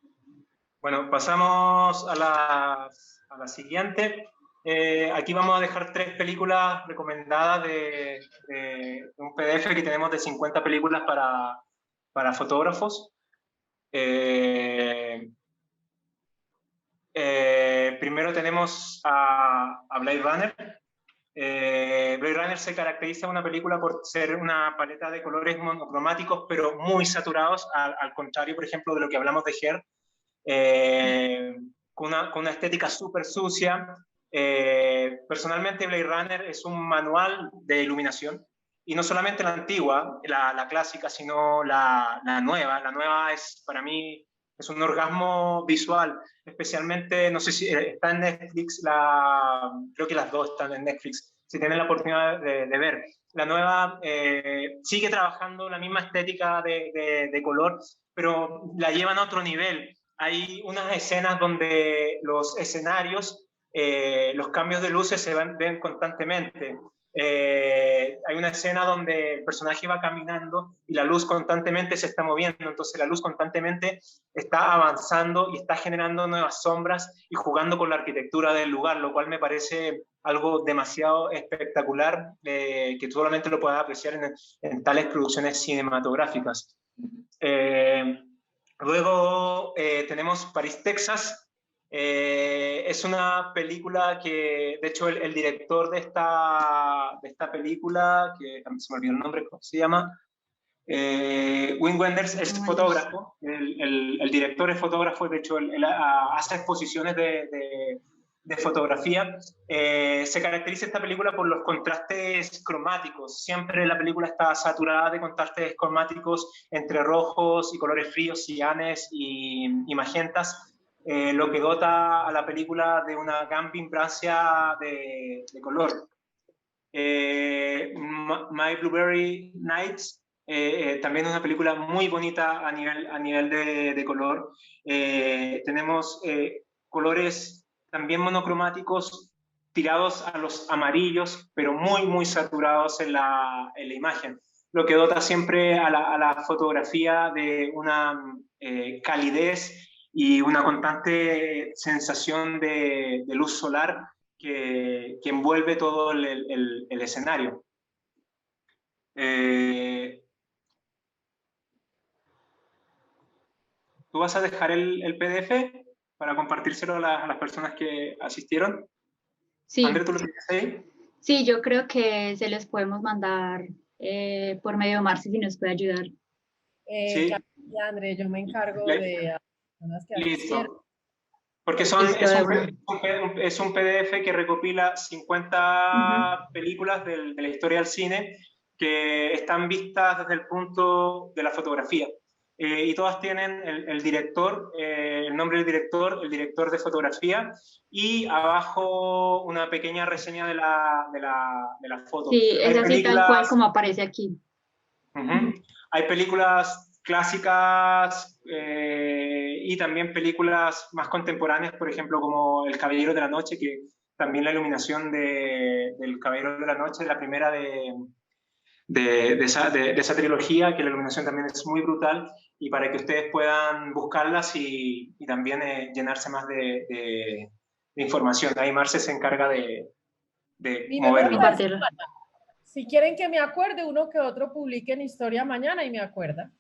Bueno, pasamos a la siguiente. Aquí vamos a dejar 3 películas recomendadas de un PDF que tenemos de 50 películas para fotógrafos. Primero tenemos a Blade Runner. Blade Runner se caracteriza una película por ser una paleta de colores monocromáticos, pero muy saturados, al contrario, por ejemplo, de lo que hablamos de Her. Con una estética súper sucia. Personalmente Blade Runner es un manual de iluminación, y no solamente la antigua, la clásica, sino la nueva. La nueva es, para mí, es un orgasmo visual, especialmente, no sé si está en Netflix, creo que las dos están en Netflix, si tienen la oportunidad de ver. La nueva sigue trabajando la misma estética de color, pero la llevan a otro nivel. Hay unas escenas donde los escenarios, los cambios de luces se ven constantemente. Hay una escena donde el personaje va caminando y la luz constantemente se está moviendo, entonces la luz constantemente está avanzando y está generando nuevas sombras y jugando con la arquitectura del lugar, lo cual me parece algo demasiado espectacular, que solamente lo puedas apreciar en tales producciones cinematográficas. Luego tenemos París, Texas. Es una película que, de hecho, el director de esta película, que también se me olvidó el nombre, ¿cómo se llama? Wim Wenders es fotógrafo. El director es fotógrafo, de hecho, él hace exposiciones de fotografía. Se caracteriza esta película por los contrastes cromáticos. Siempre la película está saturada de contrastes cromáticos entre rojos y colores fríos, cianes y magentas, lo que dota a la película de una gran vibrancia de color. My Blueberry Nights, también es una película muy bonita a nivel de color. Tenemos colores también monocromáticos tirados a los amarillos, pero muy saturados en la imagen, lo que dota siempre a la fotografía de una calidez y una constante sensación de luz solar que envuelve todo el escenario. ¿Tú vas a dejar el PDF para compartírselo a las personas que asistieron? Sí. André, ¿tú lo tienes ahí? Sí, yo creo que se los podemos mandar por medio de Marci, si nos puede ayudar. Sí. Claro, André, yo me encargo de las personas que asistieron. Listo. Porque es un PDF que recopila 50 películas de la historia del cine que están vistas desde el punto de la fotografía. Y todas tienen el director, el nombre del director, el director de fotografía, y abajo una pequeña reseña de la foto. Sí, es así tal cual como aparece aquí. Hay películas clásicas y también películas más contemporáneas, por ejemplo, como El Caballero de la Noche, que también la iluminación del Caballero de la Noche, la primera de esa trilogía, que la iluminación también es muy brutal, y para que ustedes puedan buscarlas y también llenarse más de información. Ahí Marce se encarga de moverlo. Si quieren que me acuerde, uno que otro publique en Historia mañana y me acuerda.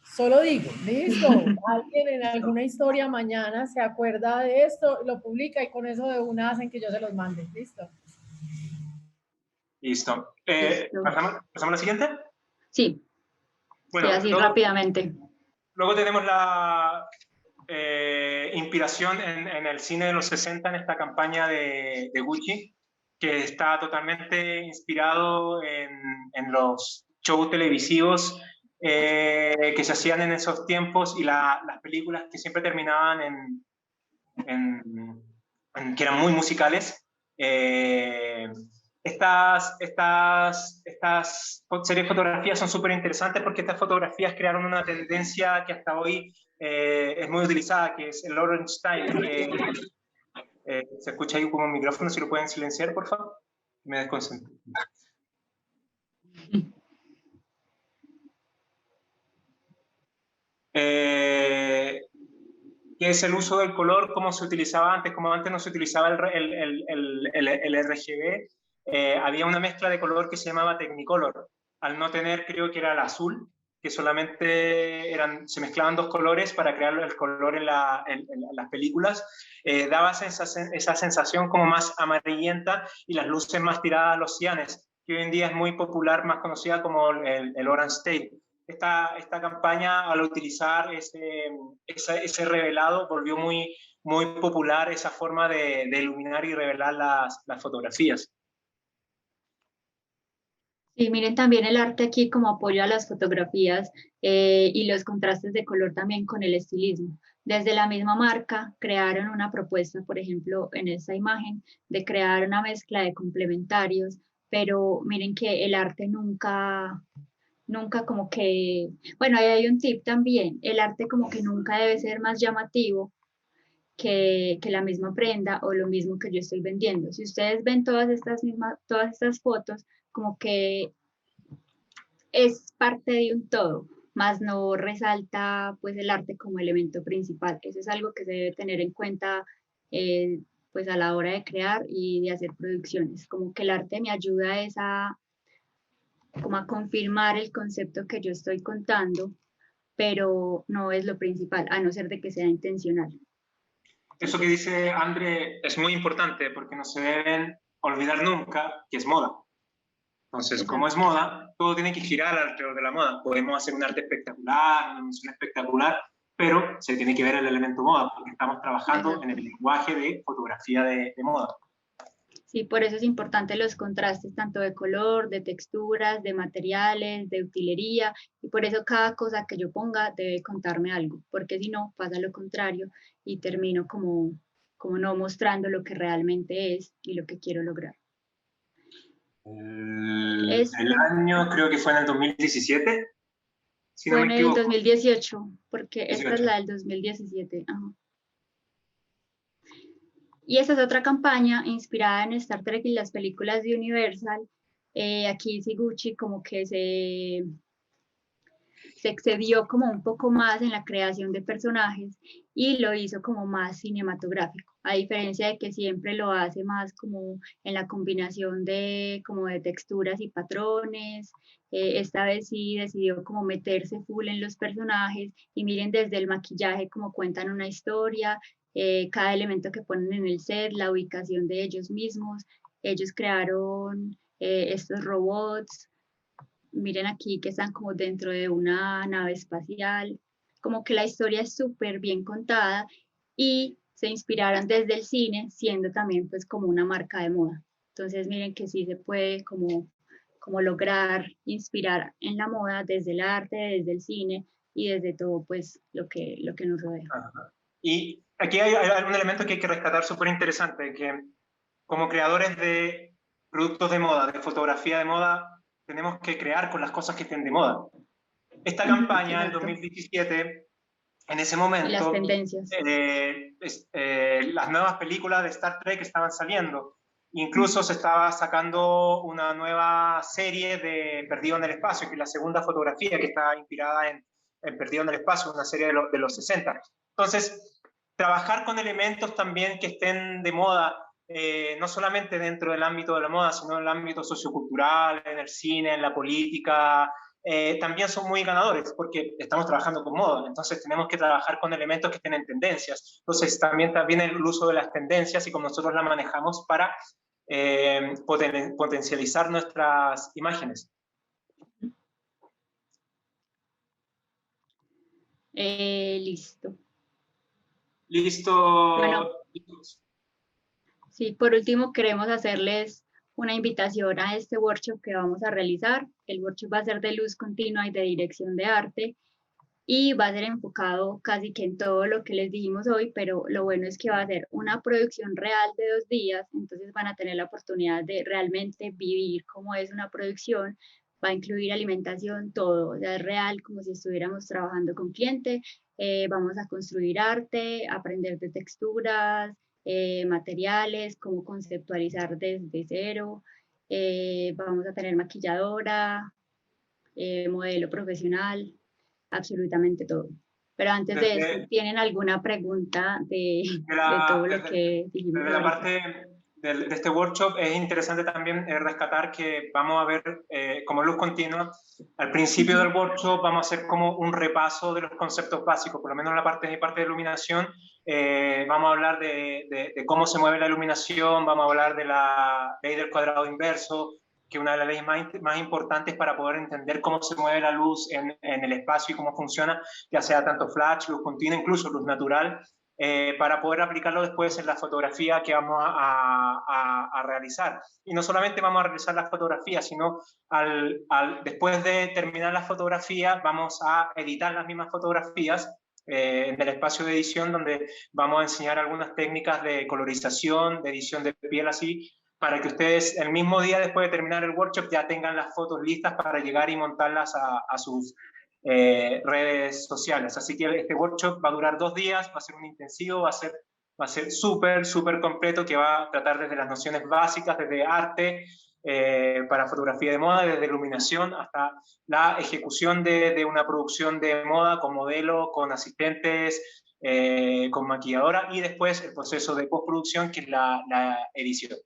Solo digo, listo, alguien en alguna historia mañana se acuerda de esto, lo publica y con eso de una hacen que yo se los mande, listo. Listo. Listo. ¿Pasamos a la siguiente? Sí, Bueno, sí, así luego, rápidamente. luego tenemos la inspiración en el cine de los 60, en esta campaña de Gucci, que está totalmente inspirado en los shows televisivos que se hacían en esos tiempos y las películas que siempre terminaban que eran muy musicales. Estas series de fotografías son súper interesantes porque estas fotografías crearon una tendencia que hasta hoy es muy utilizada, que es el Orange Style. ¿Se escucha ahí como un micrófono? Si lo pueden silenciar, por favor. Me desconcentro. Que es el uso del color como se utilizaba antes, como antes no se utilizaba el RGB, había una mezcla de color que se llamaba Technicolor. Al no tener, creo que era el azul, que solamente se mezclaban dos colores para crear el color en las películas, daba esa sensación como más amarillenta y las luces más tiradas a los cianes, que hoy en día es muy popular, más conocida como el Orange Tape. Esta campaña, al utilizar ese revelado, volvió muy, muy popular esa forma de iluminar y revelar las fotografías. Sí, miren también el arte aquí como apoyo a las fotografías y los contrastes de color también con el estilismo. Desde la misma marca crearon una propuesta, por ejemplo, en esta imagen, de crear una mezcla de complementarios, pero miren que el arte nunca como que, bueno, ahí hay un tip también, el arte como que nunca debe ser más llamativo que la misma prenda o lo mismo que yo estoy vendiendo. Si ustedes ven todas estas fotos, como que es parte de un todo, más no resalta pues el arte como elemento principal. Eso es algo que se debe tener en cuenta pues a la hora de crear y de hacer producciones, como que el arte me ayuda como a confirmar el concepto que yo estoy contando, pero no es lo principal, a no ser de que sea intencional. Eso que dice André es muy importante porque no se deben olvidar nunca que es moda. Entonces, Exacto. como es moda, todo tiene que girar alrededor de la moda. Podemos hacer un arte espectacular, una emoción espectacular, pero se tiene que ver el elemento moda porque estamos trabajando Exacto. en el lenguaje de fotografía de moda. Sí, por eso es importante los contrastes tanto de color, de texturas, de materiales, de utilería, y por eso cada cosa que yo ponga debe contarme algo, porque si no pasa lo contrario y termino como no mostrando lo que realmente es y lo que quiero lograr. El año creo que fue en el 2017, si no fue me en equivoco. el 2018, porque 18. esta es la del 2017. Ajá. Y esta es otra campaña inspirada en Star Trek y las películas de Universal. Aquí Gucci como que se excedió como un poco más en la creación de personajes y lo hizo como más cinematográfico, a diferencia de que siempre lo hace más como en la combinación como de texturas y patrones. Esta vez sí decidió como meterse full en los personajes y miren desde el maquillaje como cuentan una historia, cada elemento que ponen en el set, la ubicación de ellos mismos. Ellos crearon estos robots. Miren aquí que están como dentro de una nave espacial, como que la historia es súper bien contada y se inspiraron desde el cine, siendo también pues como una marca de moda. Entonces miren que sí se puede como lograr inspirar en la moda desde el arte, desde el cine y desde todo pues lo que nos rodea. Y aquí hay un elemento que hay que rescatar súper interesante, que como creadores de productos de moda, de fotografía de moda, tenemos que crear con las cosas que estén de moda. Esta campaña, en 2017, en ese momento, y las tendencias. Las nuevas películas de Star Trek estaban saliendo. Incluso se estaba sacando una nueva serie de Perdido en el Espacio, que es la segunda fotografía que está inspirada en Perdido en el Espacio, una serie de los 60. Entonces, trabajar con elementos también que estén de moda, no solamente dentro del ámbito de la moda, sino en el ámbito sociocultural, en el cine, en la política, también son muy ganadores porque estamos trabajando con moda, entonces tenemos que trabajar con elementos que estén en tendencias. Entonces también el uso de las tendencias y cómo nosotros las manejamos para potencializar nuestras imágenes. Listo. Listo. Bueno, sí, por último queremos hacerles una invitación a este workshop que vamos a realizar. El workshop va a ser de luz continua y de dirección de arte y va a ser enfocado casi que en todo lo que les dijimos hoy, pero lo bueno es que va a ser una producción real de 2 días, entonces van a tener la oportunidad de realmente vivir cómo es una producción, va a incluir alimentación, todo, o sea, es real como si estuviéramos trabajando con cliente, vamos a construir arte, aprender de texturas, materiales, cómo conceptualizar desde cero, vamos a tener maquilladora, modelo profesional, absolutamente todo. Pero antes de eso, ¿tienen alguna pregunta de todo lo que dijimos desde la ahorita? parte de este workshop es interesante también rescatar que vamos a ver como luz continua. Al principio del workshop vamos a hacer como un repaso de los conceptos básicos, por lo menos en la parte de iluminación. Vamos a hablar de cómo se mueve la iluminación, vamos a hablar de la ley del cuadrado inverso, que es una de las leyes más importantes para poder entender cómo se mueve la luz en el espacio y cómo funciona, ya sea tanto flash, luz continua, incluso luz natural, para poder aplicarlo después en la fotografía que vamos a realizar. Y no solamente vamos a realizar la fotografía, sino después de terminar la fotografía vamos a editar las mismas fotografías en el espacio de edición, donde vamos a enseñar algunas técnicas de colorización, de edición de piel así, para que ustedes el mismo día después de terminar el workshop ya tengan las fotos listas para llegar y montarlas a sus redes sociales. Así que este workshop va a durar 2 días, va a ser un intensivo, va a ser súper completo, que va a tratar desde las nociones básicas, desde arte, para fotografía de moda, desde iluminación hasta la ejecución de una producción de moda con modelo, con asistentes, con maquilladora, y después el proceso de postproducción, que es la edición.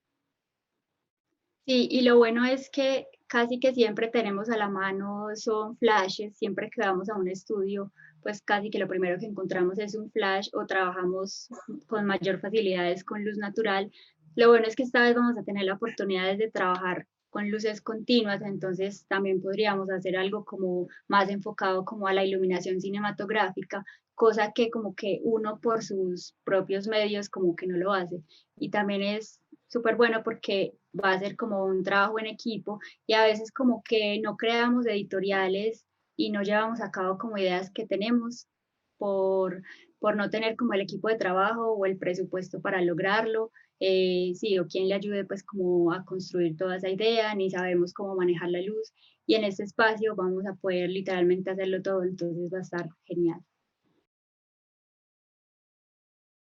Sí, y lo bueno es que casi que siempre tenemos a la mano son flashes, siempre que vamos a un estudio, pues casi que lo primero que encontramos es un flash o trabajamos con mayor facilidades con luz natural. Lo bueno es que esta vez vamos a tener la oportunidad de trabajar con luces continuas, entonces también podríamos hacer algo como más enfocado como a la iluminación cinematográfica, cosa que como que uno por sus propios medios como que no lo hace. Y también es súper bueno porque va a ser como un trabajo en equipo y a veces como que no creamos editoriales y no llevamos a cabo como ideas que tenemos por no tener como el equipo de trabajo o el presupuesto para lograrlo, sí, o quien le ayude pues como a construir toda esa idea, ni sabemos cómo manejar la luz y en este espacio vamos a poder literalmente hacerlo todo, entonces va a estar genial.